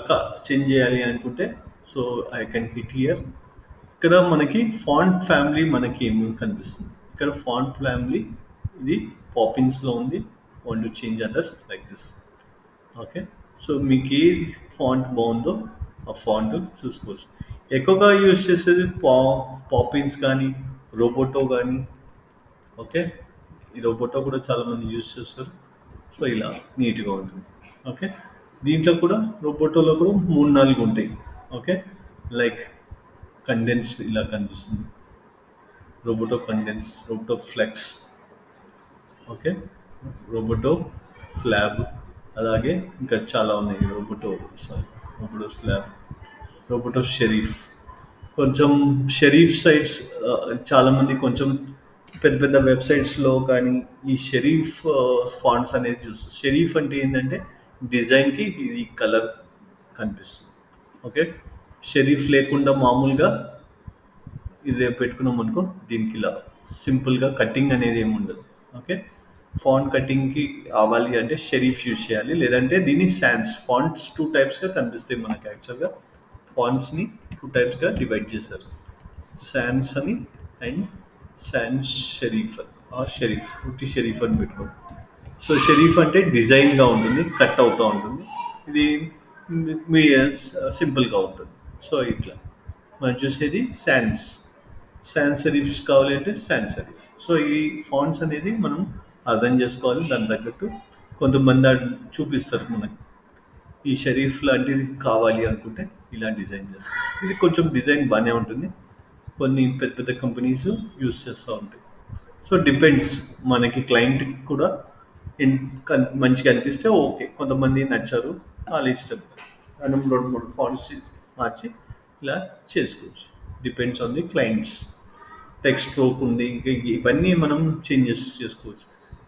చేంజ్ చేయాలి అనుకుంటే so I can hit here. ఇక్కడ మనకి ఫాంట్ ఫ్యామిలీ మనకి ఏమి కనిపిస్తుంది. ఇక్కడ ఫాంట్ ఫ్యామిలీ ఇది పాపిన్స్లో ఉంది. Want to change other like this. Okay, so మీకు ఏది ఫాంట్ బాగుందో ఆ ఫాంట్ చూసుకోవచ్చు. ఎక్కువగా యూజ్ చేసేది పాపిన్స్ కానీ రోబోటో కానీ. ఓకే, ఈ రోబోటో కూడా చాలామంది యూజ్ చేస్తారు. సో ఇలా నీట్గా ఉంటుంది. ఓకే, దీంట్లో కూడా రోబోటోలో కూడా 3-4 ఉంటాయి. ఓకే, లైక్ కండెన్స్ ఇలా కనిపిస్తుంది. Roboto condense, Roboto flex, okay. Roboto, slab, అలాగే ఇంకా చాలా ఉన్నాయి. Sorry, Roboto slab, Roboto serif. కొంచెం షెరీఫ్ సైట్స్, చాలామంది కొంచెం పెద్ద పెద్ద వెబ్సైట్స్లో కానీ ఈ షెరీఫ్ ఫాంట్స్ అనేది చూస్తారు. షెరీఫ్ అంటే ఏంటంటే డిజైన్కి ఇది కలర్ కనిపిస్తుంది. ఓకే. షెరీఫ్ లేకుండా మామూలుగా ఇదే పెట్టుకున్నాం అనుకో, దీనికి ఇలా సింపుల్గా కటింగ్ అనేది ఏమి ఉండదు. ఓకే. ఫాంట్ కటింగ్కి అవ్వాలి అంటే షెరీఫ్ యూజ్ చేయాలి, లేదంటే దీన్ని శాన్స్. ఫాంట్స్ టూ టైప్స్గా కనిపిస్తాయి మనకి. యాక్చువల్గా ఫాంట్స్ని టూ టైప్స్గా డివైడ్ చేశారు, శాన్స్ అని అండ్ శాన్స్ షెరీఫ్ ఆర్ షెరీఫ్. ఉట్టి షెరీఫ్ అని పెట్టుకోండి. సో షెరీఫ్ అంటే డిజైన్గా ఉంటుంది, కట్ అవుతూ ఉంటుంది. ఇది మీ సింపుల్గా ఉంటుంది. సో ఇట్లా మనం చూసేది శాన్స్. శాన్స్ సెరిఫ్స్ కావాలి అంటే శాన్స్ సెరిఫ్. సో ఈ ఫాంట్స్ అనేది మనం అర్థం చేసుకోవాలి. దాని తగ్గట్టు కొంతమంది చూపిస్తారు మనకి, ఈ షరీఫ్ లాంటిది కావాలి అనుకుంటే ఇలా డిజైన్ చేసుకోవచ్చు. ఇది కొంచెం డిజైన్ బాగానే ఉంటుంది. కొన్ని పెద్ద పెద్ద కంపెనీస్ యూస్ చేస్తూ ఉంటాయి. సో డిపెండ్స్, మనకి క్లయింట్కి కూడా ఇన్ మంచిగా అనిపిస్తే ఓకే, కొంతమంది నచ్చారు, వాళ్ళ ఇష్టం. మనం రెండు మూడు ఫాంట్స్ మార్చి ఇలా చేసుకోవచ్చు. Depends on the clients. Text stroke ఉంది, ఇంకా ఇవన్నీ మనం చేంజెస్ చేసుకోవచ్చు.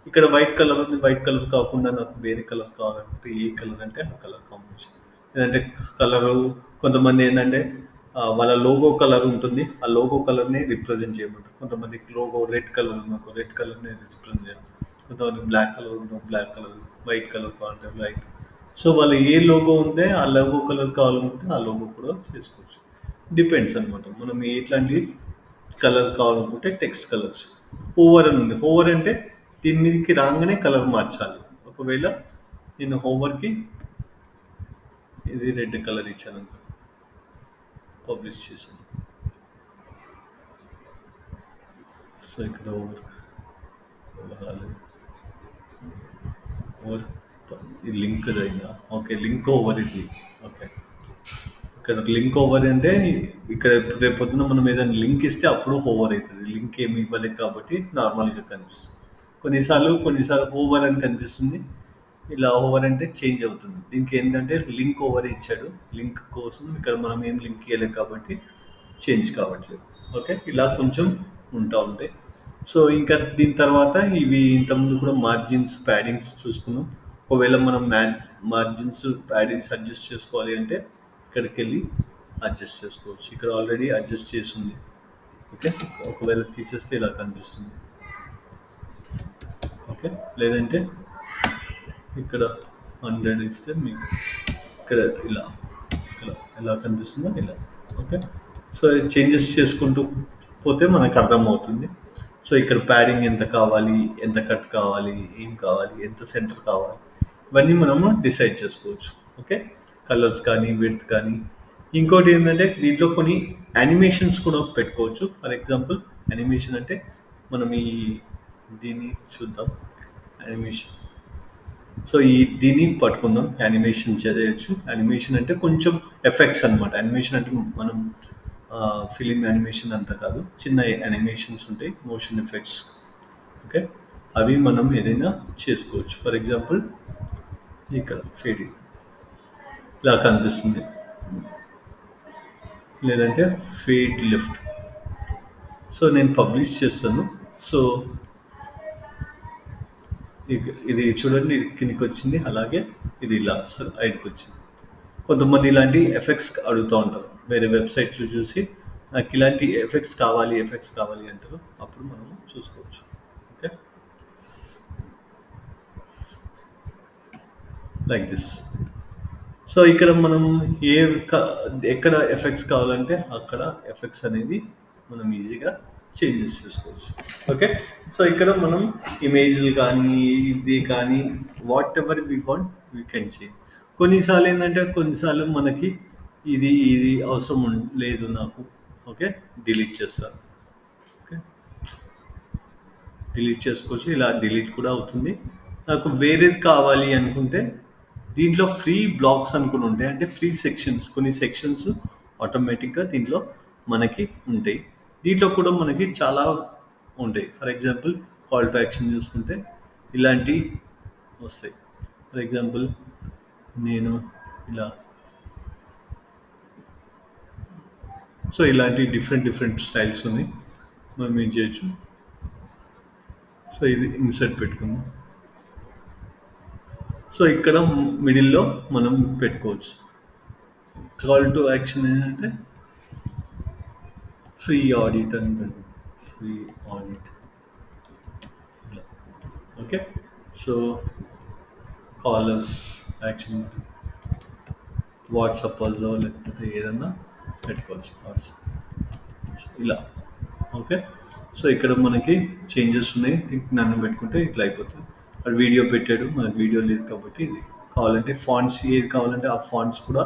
ఇక్కడ వైట్ కలర్ ఉంది, వైట్ కలర్ కాకుండా నాకు వేరే కలర్ కావాలంటే ఏ కలర్ అంటే ఆ కలర్ కాంబినేషన్. లేదంటే కలరు, కొంతమంది ఏంటంటే వాళ్ళ లోగో కలర్ ఉంటుంది, ఆ లోగో కలర్ని రిప్రజెంట్ చేయమంటారు. కొంతమంది లోగో రెడ్ కలర్ ఉన్నకు రెడ్ కలర్ని రిప్రజెంట్ చేయాలి. కొంతమంది బ్లాక్ కలర్ ఉన్న బ్లాక్ కలర్, వైట్ కలర్ కావాలంటే వైట్. సో వాళ్ళు ఏ లోగో ఉంటే ఆ లోగో కలర్ కావాలనుకుంటే ఆ లోగో కూడా చేసుకోవచ్చు. డిపెండ్స్ అనమాట, మనం ఎట్లాంటి కలర్ కావాలనుకుంటే టెక్స్ట్ కలర్స్. హోవర్ అని ఉంది. హోవర్ అంటే దీని మీదకి రాగానే కలర్ మార్చాలి. ఒకవేళ నేను హోవర్కి ఇది రెడ్ కలర్ ఇచ్చాను అనుకో, పబ్లిష్ చేశాను. సో ఇక్కడ ఓవర్ రాలేదు. ఓవర్ ఇది లింక్ అయినా ఓకే, లింక్ ఓవర్ ఇది. ఓకే. ఇక్కడ లింక్ ఓవర్ అంటే ఇక్కడ రేపు పొద్దున మనం ఏదైనా లింక్ ఇస్తే అప్పుడు ఓవర్ అవుతుంది. లింక్ ఏమి ఇవ్వలేదు కాబట్టి నార్మల్గా కనిపిస్తుంది. కొన్నిసార్లు ఓవర్ అని కనిపిస్తుంది. ఇలా ఓవర్ అంటే చేంజ్ అవుతుంది. దీనికి ఏంటంటే లింక్ ఓవర్ ఇచ్చాడు, లింక్ కోసం ఇక్కడ మనం ఏం లింక్ ఇవ్వలేదు కాబట్టి చేంజ్ కావట్లేదు. ఓకే. ఇలా కొంచెం ఉంటా ఉంటాయి. సో ఇంకా దీని తర్వాత ఇవి ఇంతకుముందు కూడా మార్జిన్స్, ప్యాడింగ్స్ చూసుకున్నాం. ఒకవేళ మనం మార్జిన్స్, ప్యాడింగ్స్ అడ్జస్ట్ చేసుకోవాలి అంటే ఇక్కడికి వెళ్ళి అడ్జస్ట్ చేసుకోవచ్చు. ఇక్కడ ఆల్రెడీ అడ్జస్ట్ చేసి ఉంది. ఓకే. ఒకవేళ తీసేస్తే ఇలా కనిపిస్తుంది. ఓకే. లేదంటే ఇక్కడ 100 ఇస్తే మీకు ఇక్కడ ఇలా, ఇక్కడ ఎలా కనిపిస్తుందో ఇలా. ఓకే. సో చేంజెస్ చేసుకుంటూ పోతే మనకు అర్థమవుతుంది. సో ఇక్కడ ప్యాడింగ్ ఎంత కావాలి, ఎంత కట్ కావాలి, ఏం కావాలి, ఎంత సెంటర్ కావాలి, ఇవన్నీ మనము డిసైడ్ చేసుకోవచ్చు. ఓకే. కలర్స్ కానీ, విడ్త్ కానీ. ఇంకోటి ఏంటంటే దీంట్లో కొన్ని యానిమేషన్స్ కూడా పెట్టుకోవచ్చు. ఫర్ ఎగ్జాంపుల్ యానిమేషన్ అంటే మనం దీన్ని చూద్దాం. యానిమేషన్. సో దీన్ని పట్టుకుందాం. యానిమేషన్ చేయొచ్చు. యానిమేషన్ అంటే కొంచెం ఎఫెక్ట్స్ అనమాట. యానిమేషన్ అంటే మనం ఫిలిం యానిమేషన్ అంతా కాదు, చిన్న యానిమేషన్స్ ఉంటాయి, మోషన్ ఎఫెక్ట్స్. ఓకే. అవి మనం ఏదైనా చేసుకోవచ్చు. ఫర్ ఎగ్జాంపుల్ ఇక్కడ ఫేడింగ్ ఇలా కనిపిస్తుంది, లేదంటే ఫేడ్ లెఫ్ట్. సో నేను పబ్లిష్ చేస్తాను. సో ఇది చూడండి, ఇది కిందికి వచ్చింది, అలాగే ఇది ఇలా సైడ్కి వచ్చింది. కొంతమంది ఇలాంటి ఎఫెక్ట్స్ అడుగుతూ ఉంటారు, వేరే వెబ్సైట్లు చూసి నాకు ఇలాంటి ఎఫెక్ట్స్ కావాలి అంటారు. అప్పుడు మనం చూసుకోవచ్చు. ఓకే. Like this. సో ఇక్కడ మనం ఏ ఎక్కడ ఎఫెక్ట్స్ కావాలంటే అక్కడ ఎఫెక్ట్స్ అనేది మనం ఈజీగా చేంజెస్ చేసుకోవచ్చు. ఓకే. సో ఇక్కడ మనం ఇమేజ్లు కానీ, ఇది కానీ, whatever we want we can change. కొన్నిసార్లు మనకి ఇది ఇది అవసరం లేదు నాకు. ఓకే. డిలీట్ చేస్తాను. ఓకే. డిలీట్ చేసుకోవచ్చు. ఇలా డిలీట్ కూడా అవుతుంది. నాకు వేరేది కావాలి అనుకుంటే దీంట్లో ఫ్రీ బ్లాక్స్ అనుకుని ఉంటాయి, అంటే ఫ్రీ సెక్షన్స్. కొన్ని సెక్షన్స్ ఆటోమేటిక్గా దీంట్లో మనకి ఉంటాయి. దీంట్లో కూడా మనకి చాలా ఉంటాయి. For example call to action చూసుకుంటే ఇలాంటి వస్తాయి. ఫర్ ఎగ్జాంపుల్ నేను ఇలా, సో ఇలాంటి డిఫరెంట్ డిఫరెంట్ స్టైల్స్ ఉన్నాయి. మనం ఏం చేయొచ్చు, సో ఇది ఇన్సర్ట్ పెట్టుకుందాం. సో ఇక్కడ మిడిల్లో మనం పెట్టుకోవచ్చు. కాల్ టు యాక్షన్ ఏంటంటే ఫ్రీ ఆడిట్ అని పెట్టు. Free audit. Okay. So callers action WhatsApp లేకపోతే ఏదన్నా పెట్టుకోవచ్చు వాట్సాప్ ఇలా. ఓకే. సో ఇక్కడ మనకి చేంజెస్ ఉన్నాయి. నన్ను పెట్టుకుంటే ఇట్లా అయిపోతుంది. అది వీడియో పెట్టాడు, మనకు వీడియో లేదు కాబట్టి ఇది కావాలంటే ఫాంట్స్ ఏది కావాలంటే ఆ ఫాంట్స్ కూడా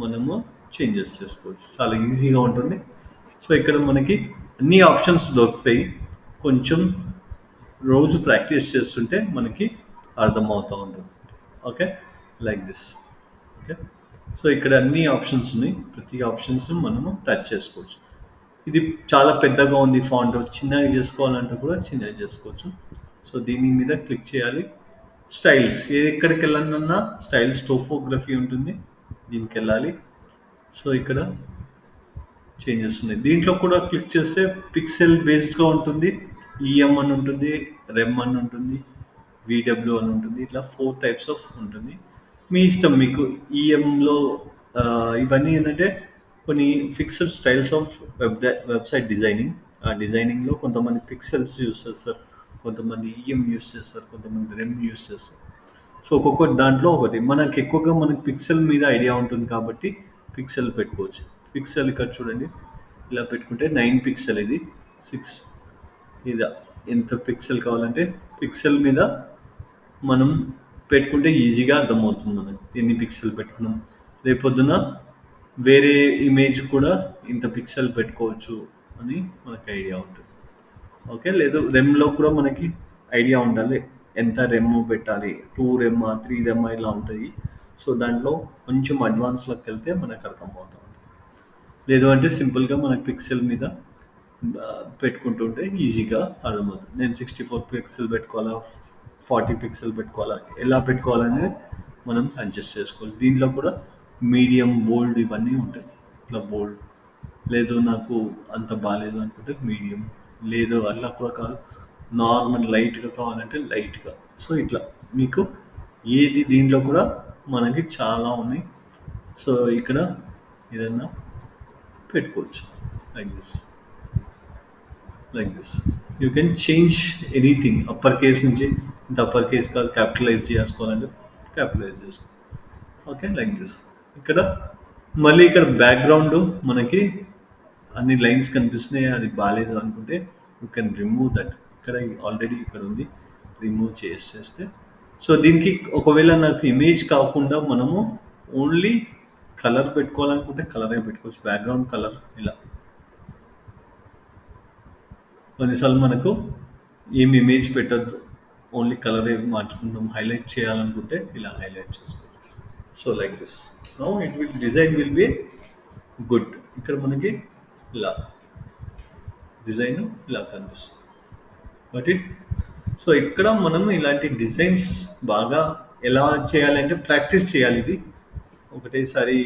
మనము చేంజెస్ చేసుకోవచ్చు. చాలా ఈజీగా ఉంటుంది. సో ఇక్కడ మనకి అన్ని ఆప్షన్స్ దొరుకుతాయి. కొంచెం రోజు ప్రాక్టీస్ చేస్తుంటే మనకి అర్థమవుతూ ఉంటుంది. Okay, like this. Okay. So ఇక్కడ అన్ని ఆప్షన్స్ ఉన్నాయి. ప్రతి ఆప్షన్స్ మనము టచ్ చేసుకోవచ్చు. ఇది చాలా పెద్దగా ఉంది ఫాంట్, చిన్నగా చేసుకోవాలంటే కూడా చిన్నగా చేసుకోవచ్చు. సో దీని మీద క్లిక్ చేయాలి. స్టైల్స్ ఎక్కడికి వెళ్ళాలన్నా స్టైల్స్ టోపోగ్రఫీ ఉంటుంది, దీనికి వెళ్ళాలి. సో ఇక్కడ చేంజెస్ ఉన్నాయి. దీంట్లో కూడా క్లిక్ చేస్తే పిక్సెల్ బేస్డ్గా ఉంటుంది. ఈఎం అని ఉంటుంది, రెమ్ అని ఉంటుంది, విడబ్ల్యూ అని ఉంటుంది. ఇట్లా 4 టైప్స్ ఆఫ్ ఉంటుంది. మీ ఇష్టం. మీకు ఈఎంలో ఇవన్నీ ఏంటంటే కొన్ని fixed styles of website designing. ఆ డిజైనింగ్లో కొంతమంది పిక్సెల్స్ యూస్ చేస్తారు, కొంతమంది ఈఎం యూస్ చేస్తారు, కొంతమంది రెమ్ యూస్ చేస్తారు. సో ఒక్కొక్కటి దాంట్లో ఒకటి. మనకు ఎక్కువగా మనకి పిక్సెల్ మీద ఐడియా ఉంటుంది కాబట్టి పిక్సెల్ పెట్టుకోవచ్చు. పిక్సెల్ ఇక్కడ చూడండి, ఇలా పెట్టుకుంటే 9 పిక్సెల్, ఇది 6. ఇది ఎంత పిక్సెల్ కావాలంటే పిక్సెల్ మీద మనం పెట్టుకుంటే ఈజీగా అర్థమవుతుంది మనకి ఎన్ని పిక్సెల్ పెట్టుకున్నాం. రేపొద్దున వేరే ఇమేజ్ కూడా ఇంత పిక్సెల్ పెట్టుకోవచ్చు అని మనకి ఐడియా ఉంటుంది. ఓకే. లేదు రెమ్లో కూడా మనకి ఐడియా ఉండాలి, ఎంత రెమ్ పెట్టాలి, 2 రెమ్ 3 రెమ్ ఇలా ఉంటుంది. సో దాంట్లో కొంచెం అడ్వాన్స్లోకి వెళ్తే మనకు అర్థమవుతుంది. లేదు అంటే సింపుల్గా మనకి పిక్సెల్ మీద పెట్టుకుంటుంటే ఈజీగా అర్థమవుతుంది. నేను 64 పిక్సెల్ పెట్టుకోవాలా, 40 పిక్సెల్ పెట్టుకోవాలా, ఎలా పెట్టుకోవాలనేది మనం అడ్జస్ట్ చేసుకోవాలి. దీంట్లో కూడా మీడియం, బోల్డ్ ఇవన్నీ ఉంటాయి. ఇట్లా బోల్డ్, లేదు నాకు అంత బాగాలేదు అనుకుంటే మీడియం, లేదు అట్లా కూడా కాదు, నార్మల్ లైట్గా కావాలంటే లైట్గా. సో ఇట్లా మీకు ఏది దీంట్లో కూడా మనకి చాలా ఉన్నాయి. సో ఇక్కడ ఏదన్నా పెట్టుకోవచ్చు like this. Like this you can change anything. Upper case నుంచి ఇంత అప్పర్ కేస్ కాదు, క్యాపిటలైజ్ చేసుకోవాలంటే క్యాపిటలైజ్ చేసుకో. Okay, like this. ఇక్కడ మళ్ళీ ఇక్కడ బ్యాక్గ్రౌండ్ మనకి అన్ని లైన్స్ కనిపిస్తున్నాయి, అది బాగాలేదు అనుకుంటే యూ కెన్ రిమూవ్ దట్. ఇక్కడ ఆల్రెడీ ఇక్కడ ఉంది, రిమూవ్ చేసేస్తే. సో దీనికి ఒకవేళ నాకు ఇమేజ్ కాకుండా మనము ఓన్లీ కలర్ పెట్టుకోవాలనుకుంటే కలరే పెట్టుకోవచ్చు. బ్యాక్గ్రౌండ్ కలర్ ఇలా. కొన్నిసార్లు మనకు ఏం ఇమేజ్ పెట్టద్దు, ఓన్లీ కలరే మార్చుకుంటాం. హైలైట్ చేయాలనుకుంటే ఇలా హైలైట్ చేసుకోవచ్చు. So like this now it will design will be good. ఇక్కడ మనకి ఇలా డిజైన్ ఇలా కనిపిస్తుంది. బట్ ఇట్ సో ఇక్కడ మనం ఇలాంటి డిజైన్స్ బాగా ఎలా చేయాలంటే ప్రాక్టీస్ చేయాలి. ఇది ఒకటేసారి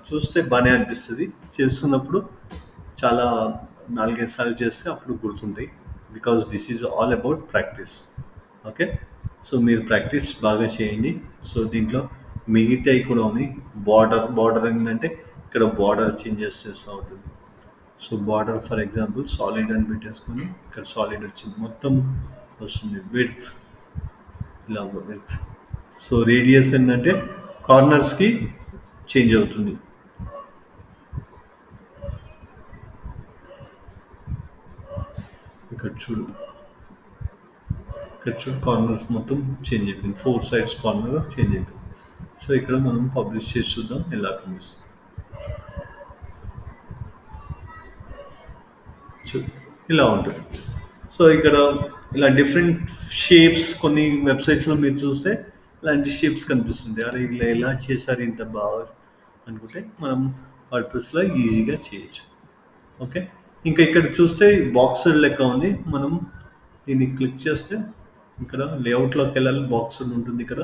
చూస్తే బాగానే అనిపిస్తుంది, చేస్తున్నప్పుడు చాలా 4-5 సార్లు చేస్తే అప్పుడు గుర్తుంటాయి. Because this is all about practice. Okay. So మీరు ప్రాక్టీస్ బాగా చేయండి. సో దీంట్లో మిగతాయి కూడా ఉన్నాయి. బార్డర్ ఏంటంటే ఇక్కడ బార్డర్ చేంజెస్ చేస్తూ ఉంటుంది. So border for example solid అని పెట్టేసుకొని ఇక్కడ సాలిడ్ వచ్చింది, మొత్తం వస్తుంది. విడ్త్ ఇలా విడ్త్. సో రేడియస్ ఏంటంటే కార్నర్స్కి చేంజ్ అవుతుంది. ఇక్కడ చూడు, ఇక్కడ చూడు కార్నర్స్ మొత్తం చేంజ్ అయిపోయింది. 4 సైడ్స్ కార్నర్ చేంజ్ అయిపోయింది. సో ఇక్కడ మనం పబ్లిష్ చేసి చూద్దాం ఎలా కనిపిస్తుంది. ఇలా ఉంటుంది. సో ఇక్కడ ఇలా డిఫరెంట్ షేప్స్ కొన్ని వెబ్సైట్స్లో మీరు చూస్తే ఇలాంటి షేప్స్ కనిపిస్తుంది. అరే ఇలా ఎలా చేశారు ఇంత బాగా అనుకుంటే మనం వర్డ్‌ప్రెస్‌లో ఈజీగా చేయొచ్చు. ఓకే. ఇంకా ఇక్కడ చూస్తే బాక్స్ లెక్క ఉంది. మనం దీన్ని క్లిక్ చేస్తే ఇక్కడ లేఅవుట్లోకి వెళ్ళాలి, బాక్స్ అని ఉంటుంది ఇక్కడ.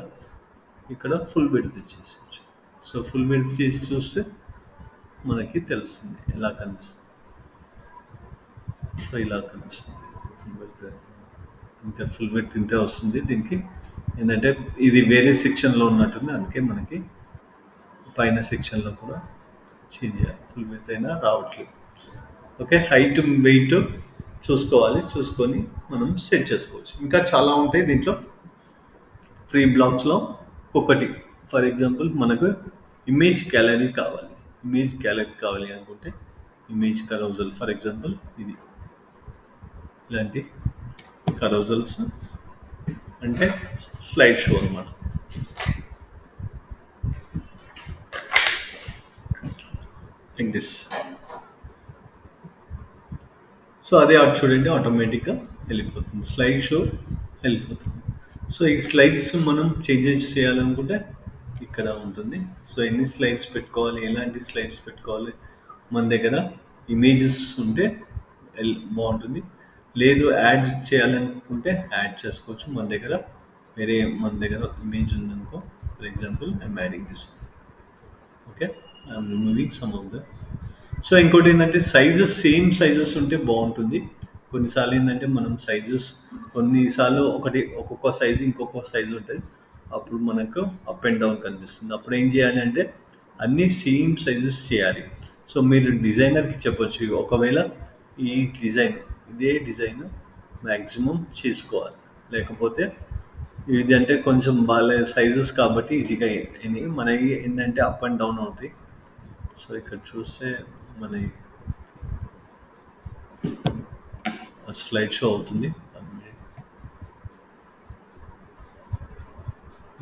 ఇక్కడ ఫుల్ బెడ్త్ ఇచ్చేసేయచ్చు. సో ఫుల్ బెడ్త్ చేసి చూస్తే మనకి తెలుస్తుంది ఎలా కనిపిస్తుంది. సో ఇలా కనిపిస్తుంది ఫుల్ బెడ్త్. ఇంతే ఫుల్ బెడ్త్ ఇంతే వస్తుంది దీనికి. ఏంటంటే ఇది వేరే సెక్షన్లో ఉన్నట్టుంది, అందుకే మనకి పైన సెక్షన్లో కూడా చేంజ్ చేయాలి. ఫుల్ బెడ్త్ అయినా రావట్లేదు. ఓకే, హైట్ వెయిట్ చూసుకోవాలి, చూసుకొని మనం సెట్ చేసుకోవచ్చు. ఇంకా చాలా ఉంటాయి దీంట్లో. ఫ్రీ బ్లాక్స్లో ఒకటి, ఫర్ ఎగ్జాంపుల్ మనకు ఇమేజ్ గ్యాలరీ కావాలి. ఇమేజ్ గ్యాలరీ కావాలి అనుకుంటే ఇమేజ్ కరోజల్, ఫర్ ఎగ్జాంపుల్ ఇది ఇలాంటి కరోజల్స్ అంటే స్లైడ్ షో అనమాట. Like this. సో అదే అటు చూడండి, ఆటోమేటిక్గా వెళ్ళిపోతుంది, స్లైడ్ షో వెళ్ళిపోతుంది. సో ఈ స్లైడ్స్ మనం చేంజెస్ చేయాలనుకుంటే ఇక్కడ ఉంటుంది. సో ఎన్ని స్లైడ్స్ పెట్టుకోవాలి, ఎలాంటి స్లైడ్స్ పెట్టుకోవాలి, మన దగ్గర ఇమేజెస్ ఉంటే బాగుంటుంది. లేదు యాడ్ చేయాలనుకుంటే యాడ్ చేసుకోవచ్చు. మన దగ్గర ఇమేజ్ ఉందనుకో, for example I'm adding this. Okay, I'm removing some of the. So ఇంకోటి ఏంటంటే సైజెస్ సేమ్ సైజెస్ ఉంటే బాగుంటుంది. కొన్నిసార్లు ఏంటంటే మనం సైజెస్ కొన్నిసార్లు ఒక్కొక్క సైజు ఇంకొక సైజు ఉంటుంది, అప్పుడు మనకు అప్ అండ్ డౌన్ కనిపిస్తుంది. అప్పుడు ఏం చేయాలి అంటే అన్నీ సేమ్ సైజెస్ చేయాలి. సో మీరు డిజైనర్కి చెప్పొచ్చు, ఒకవేళ ఈ డిజైన్ ఇదే డిజైన్ మ్యాక్సిమం చేసుకోవాలి. లేకపోతే ఇది అంటే కొంచెం వాళ్ళ సైజెస్ కాబట్టి ఈజీగా అయినాయి, మనకి ఏంటంటే అప్ అండ్ డౌన్ అవుతాయి. సో ఇక్కడ చూస్తే మన స్లైడ్ షో అవుతుంది.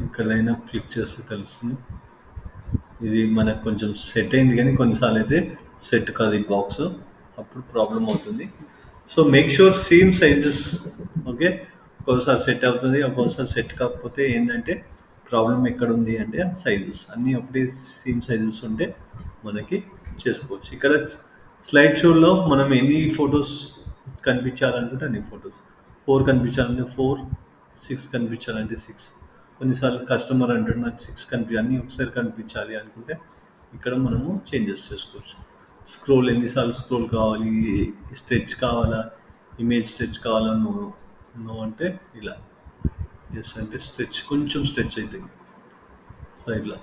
ఎక్కడైనా క్లిక్ చేస్తే తెలుస్తుంది. ఇది మనకు కొంచెం సెట్ అయింది, కానీ కొన్నిసార్లు అయితే సెట్ కాదు ఈ బాక్స్, అప్పుడు ప్రాబ్లం అవుతుంది. So make sure same sizes. Okay, ఒక్కోసారి సెట్ అవుతుంది, ఒక్కోసారి సెట్ కాకపోతే ఏంటంటే ప్రాబ్లం ఎక్కడ ఉంది అంటే సైజెస్ అన్నీ ఒకటే సేమ్ సైజెస్ ఉంటే మనకి చేసుకోవచ్చు. ఇక్కడ స్లైడ్ షోలో మనం ఎన్ని ఫొటోస్ కనిపించాలనుకుంటే అన్ని ఫొటోస్, 4 కనిపించాలంటే 4, 6 కనిపించాలంటే 6. కొన్నిసార్లు కస్టమర్ అంటాడు నాకు 6 అన్నీ ఒకసారి కనిపించాలి అనుకుంటే ఇక్కడ మనము చేంజెస్ చేసుకోవచ్చు. స్క్రోల్ ఎన్నిసార్లు స్క్రోల్ కావాలి, స్ట్రెచ్ కావాలా, ఇమేజ్ స్ట్రెచ్ కావాలా, నో అంటే ఇలా, ఎస్ అంటే స్ట్రెచ్ కొంచెం స్ట్రెచ్ అవుతుంది. సో ఇట్లా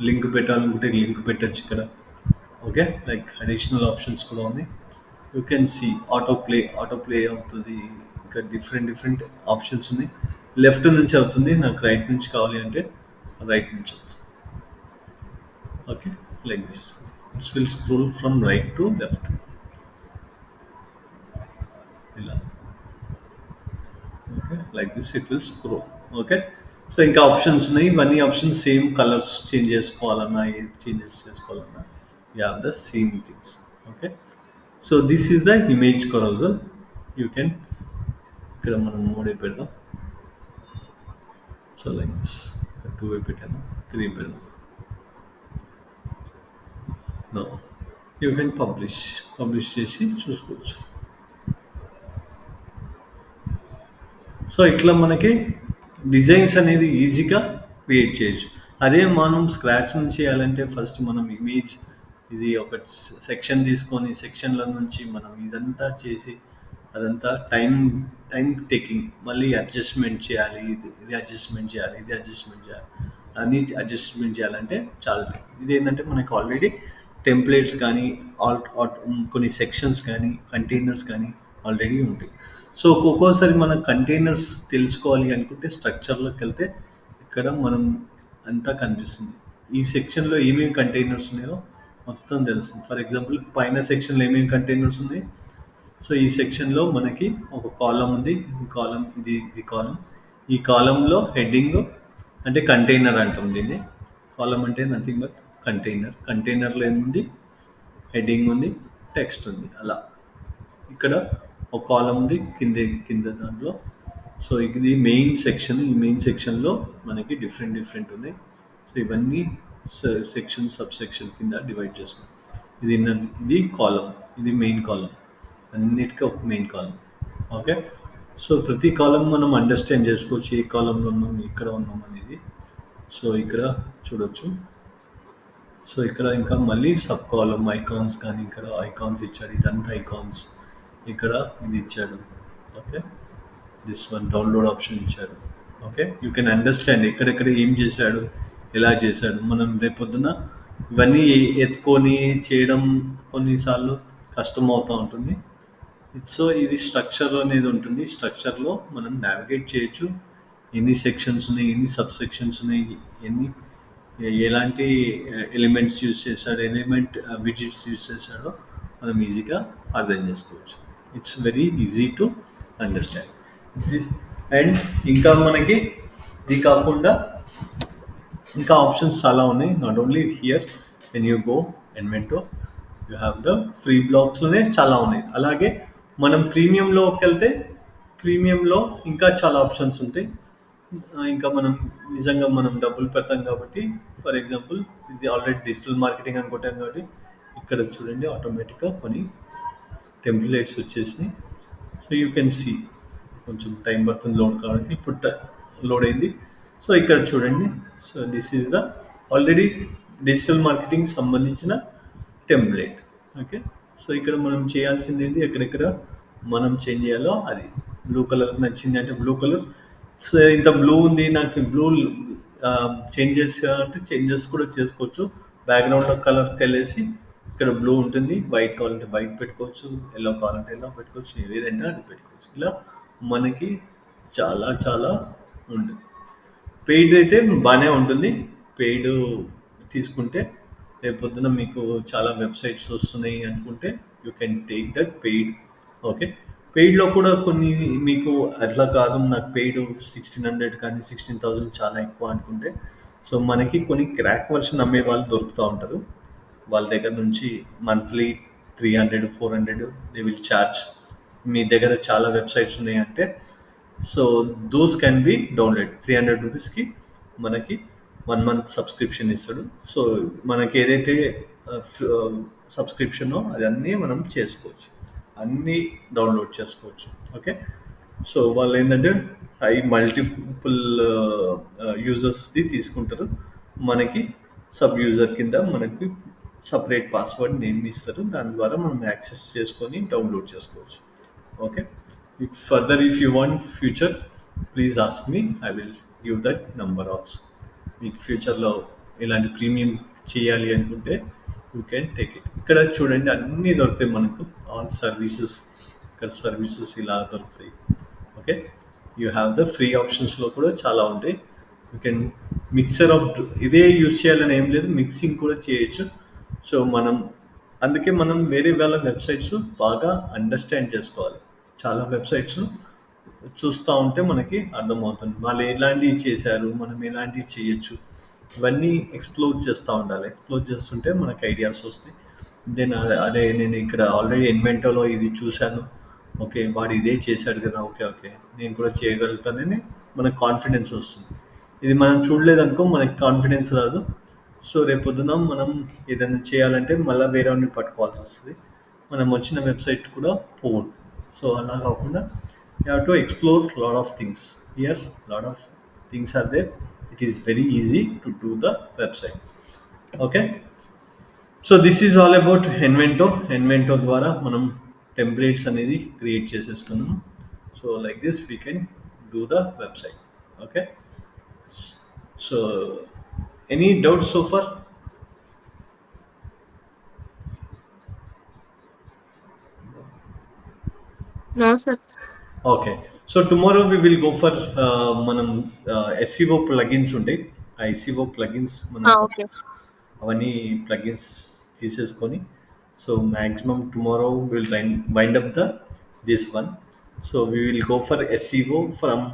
లింక్ పెట్టాలనుకుంటే లింక్ పెట్టచ్చు ఇక్కడ. ఓకే, లైక్ అడిషనల్ ఆప్షన్స్ కూడా ఉంది. You can see auto play అవుతుంది. ఇంకా డిఫరెంట్ ఆప్షన్స్ ఉన్నాయి. లెఫ్ట్ నుంచి అవుతుంది, నాకు రైట్ నుంచి కావాలి అంటే రైట్ నుంచి అవుతుంది. Okay, like this it's will scroll from right to left ఇలా. Okay, like this it will scroll. Okay, so ఇంకా ఆప్షన్స్ ఉన్నాయి. ఇవన్నీ ఆప్షన్స్ సేమ్, కలర్స్ చేంజ్ చేసుకోవాలన్నా, ఏది చేంజెస్ చేసుకోవాలన్నా you have the same things. Okay, so this is the image కరోజల్. You can ఇక్కడ మనం 3 పెడదాం. సో లైక్ దిస్ 2 పెట్టాను, 3 పెడదాం. నో, యూ కెన్ పబ్లిష్ చేసి చూసుకోవచ్చు. సో ఇట్లా మనకి డిజైన్స్ అనేది ఈజీగా క్రియేట్ చేయొచ్చు. అదే మనం స్క్రాచ్ నుంచి చేయాలంటే ఫస్ట్ మనం ఇమేజ్ ఇది ఒక సెక్షన్ తీసుకొని సెక్షన్ల నుంచి మనం ఇదంతా చేసి అదంతా టైం టేకింగ్, మళ్ళీ అడ్జస్ట్మెంట్ చేయాలి, ఇది అడ్జస్ట్మెంట్ చేయాలి, ఇది అడ్జస్ట్మెంట్ చేయాలి, అన్ని అడ్జస్ట్మెంట్ చేయాలంటే చాలా టైం. ఇది ఏంటంటే మనకు ఆల్రెడీ టెంప్లెట్స్ కానీ కొన్ని సెక్షన్స్ కానీ కంటైనర్స్ కానీ ఆల్రెడీ ఉంటాయి. సో ఒక్కొక్కసారి మన కంటైనర్స్ తెలుసుకోవాలి అనుకుంటే స్ట్రక్చర్లోకి వెళ్తే ఇక్కడ మనం అంతా కనిపిస్తుంది. ఈ సెక్షన్లో ఏమేమి కంటైనర్స్ ఉన్నాయో మొత్తం తెలుస్తుంది. ఫర్ ఎగ్జాంపుల్ పైన సెక్షన్లో ఏమేమి కంటైనర్స్ ఉన్నాయి. సో ఈ సెక్షన్లో మనకి ఒక కాలం ఉంది, ఈ కాలం ఇది కాలం. ఈ కాలంలో హెడ్డింగ్ అంటే కంటైనర్ అంటాం దీన్ని. కాలం అంటే నథింగ్ బట్ కంటైనర్లో ఏముంది, హెడ్డింగ్ ఉంది, టెక్స్ట్ ఉంది. అలా ఇక్కడ ఒక కాలం ఉంది, కింద దాంట్లో. సో ఇది మెయిన్ సెక్షన్. ఈ మెయిన్ సెక్షన్లో మనకి డిఫరెంట్ ఉన్నాయి. సో ఇవన్నీ సబ్ సెక్షన్ కింద డివైడ్ చేస్తాం. ఇది కాలం, ఇది మెయిన్ కాలం, అన్నిటికీ ఒక మెయిన్ కాలం. ఓకే, సో ప్రతి కాలం మనం అండర్స్టాండ్ చేసుకోవచ్చు ఏ కాలంలో ఉన్నాం ఎక్కడ ఉన్నాం అనేది. సో ఇక్కడ చూడొచ్చు. సో ఇక్కడ ఇంకా మళ్ళీ సబ్ కాలమ్ ఐకాన్స్ కానీ ఇక్కడ ఐకాన్స్ ఇచ్చాడు, ఇదంతా ఐకాన్స్. ఇక్కడ ఇది ఇచ్చాడు. Okay, this one download option ఇచ్చాడు. ఓకే, యూ కెన్ అండర్స్టాండ్ ఎక్కడెక్కడ ఏం చేశాడు, ఎలా చేశాడు. మనం రేపొద్దున ఇవన్నీ ఎత్తుకొని చేయడం కొన్నిసార్లు కష్టం అవుతూ ఉంటుంది. సో ఇది స్ట్రక్చర్ అనేది ఉంటుంది. స్ట్రక్చర్లో మనం నావిగేట్ చేయొచ్చు. ఎన్ని సెక్షన్స్ ఉన్నాయి, ఎన్ని సబ్ సెక్షన్స్ ఉన్నాయి, ఎన్ని ఎలాంటి ఎలిమెంట్స్ యూజ్ చేశాడు, ఎలిమెంట్ విజిట్స్ యూజ్ చేశాడో మనం ఈజీగా అర్థం చేసుకోవచ్చు. It's very easy to understand. And ఇంకా మనకి ఇది కాకుండా ఇంకా ఆప్షన్స్ చాలా ఉన్నాయి. Not only here, when you go Envato you have the free బ్లాక్స్లోనే చాలా ఉన్నాయి. అలాగే మనం ప్రీమియంలోకి వెళ్తే ప్రీమియంలో ఇంకా చాలా ఆప్షన్స్ ఉంటాయి. ఇంకా మనం నిజంగా మనం డబ్బులు పెడతాం కాబట్టి, ఫర్ ఎగ్జాంపుల్ ఇది ఆల్రెడీ డిజిటల్ మార్కెటింగ్ అనుకుంటాం కాబట్టి ఇక్కడ చూడండి ఆటోమేటిక్గా కొన్ని టెంప్లెట్స్ వచ్చేసినాయి. సో యూ కెన్ సీ కొంచెం టైం పడుతుంది లోడ్ కావడానికి. ఇప్పుడు లోడ్ అయింది. సో ఇక్కడ చూడండి. So this is the already digital marketing సంబంధించిన టెంప్లెట్. ఓకే, సో ఇక్కడ మనం చేయాల్సింది ఏంటి, ఎక్కడెక్కడ మనం చేంజ్ చేయాలో అది. బ్లూ కలర్ నచ్చింది అంటే బ్లూ కలర్. సో ఇంత బ్లూ ఉంది నాకు బ్లూ చేంజ్ చేయాలంటే చేంజెస్ కూడా చేసుకోవచ్చు. బ్యాక్గ్రౌండ్లో కలర్కి వెళ్ళేసి ఇక్కడ బ్లూ ఉంటుంది, వైట్ కావాలంటే వైట్ పెట్టుకోవచ్చు, ఎల్లో కావాలంటే ఎల్లో పెట్టుకోవచ్చు, ఏదైనా అది పెట్టుకోవచ్చు. ఇలా మనకి చాలా చాలా ఉంటుంది. పెయిడ్ అయితే బాగానే ఉంటుంది. పెయిడ్ తీసుకుంటే రేపొద్దున మీకు చాలా వెబ్సైట్స్ వస్తున్నాయి అనుకుంటే you can take that paid. Okay, పెయిడ్లో కూడా కొన్ని మీకు అట్లా కాదు నాకు పెయిడ్ 1600 కానీ 16,000 చాలా ఎక్కువ అనుకుంటే, సో మనకి కొన్ని క్రాక్ వర్షన్ అమ్మే వాళ్ళు దొరుకుతూ ఉంటారు. వాళ్ళ దగ్గర నుంచి మంత్లీ 300 400 దే విల్ ఛార్జ్. మీ దగ్గర చాలా వెబ్సైట్స్ ఉన్నాయంటే so those can be download. 300 రూపీస్కి మనకి 1 మంత్ సబ్స్క్రిప్షన్ ఇస్తాడు. సో మనకి ఏదైతే సబ్స్క్రిప్షనో అదన్నీ మనం చేసుకోవచ్చు, అన్నీ డౌన్లోడ్ చేసుకోవచ్చు. ఓకే, సో వాళ్ళు ఏంటంటే హై మల్టిపుల్ యూజర్స్ది తీసుకుంటారు. మనకి సబ్ యూజర్ కింద మనకి సపరేట్ పాస్వర్డ్ నేమ్ ఇస్తారు. దాని ద్వారా మనం యాక్సెస్ చేసుకొని డౌన్లోడ్ చేసుకోవచ్చు. Okay, further if you want future please ask me, I will give that number also. మీకు ఫ్యూచర్లో ఇలాంటి ప్రీమియం చేయాలి అనుకుంటే యూ కెన్ టేక్ ఇట్. ఇక్కడ చూడండి అన్నీ దొరుకుతాయి మనకు, ఆల్ సర్వీసెస్. ఇక్కడ సర్వీసెస్ ఇలా దొరుకుతాయి. Okay, you have the free ఆప్షన్స్లో కూడా చాలా ఉంటాయి. యూ కెన్ మిక్సర్ ఆఫ్ ఇదే యూజ్ చేయాలని ఏం లేదు, మిక్సింగ్ కూడా చేయొచ్చు. సో మనం అందుకే మనం వేరే వాళ్ళ వెబ్సైట్స్ బాగా అండర్స్టాండ్ చేసుకోవాలి. చాలా వెబ్సైట్స్ చూస్తూ ఉంటే మనకి అర్థమవుతుంది వాళ్ళు ఎలాంటివి చేశారు, మనం ఎలాంటివి చేయొచ్చు. ఇవన్నీ ఎక్స్ప్లోర్ చేస్తూ ఉండాలి. ఎక్స్ప్లోర్ చేస్తుంటే మనకి ఐడియాస్ వస్తాయి. దెన్ అదే నేను ఇక్కడ ఆల్రెడీ ఇన్వెంటోలో ఇది చూశాను, ఓకే వాడు ఇదే చేశాడు కదా, ఓకే ఓకే నేను కూడా చేయగలుగుతానని మనకు కాన్ఫిడెన్స్ వస్తుంది. ఇది మనం చూడలేదనుకో మనకి కాన్ఫిడెన్స్ రాదు. సో రేపొద్దున మనం ఏదైనా చేయాలంటే మళ్ళీ వేరే వాడిని పట్టుకోవాల్సి వస్తుంది, మనం వచ్చిన వెబ్సైట్ కూడా పోగొట్టు. సో అలా కాకుండా you have to explore lot of things here. Lot of things are there. It is very easy to do the website. Okay, so this is all about Envato. Envato ద్వారా మనం templates అనేది create చేసేసుకున్నాము. So like this we can do the website. Okay, so any doubts so far? No, sir. Okay, so tomorrow we will go for మనం SEO plugins ఉంటాయి. ఆ SEO plugins మనం Okay. అవన్నీ plugins తీసేసుకొని so maximum tomorrow will wind up the this one. So we will go for SEO from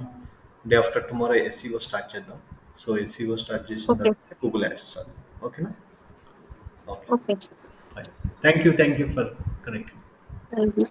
day after tomorrow. SEO start చేద్దాం. So SEO start చేసిన Okay. తర్వాత Google ads start. ఓకేనా? Okay, Okay. Thank you for connecting. Thank you.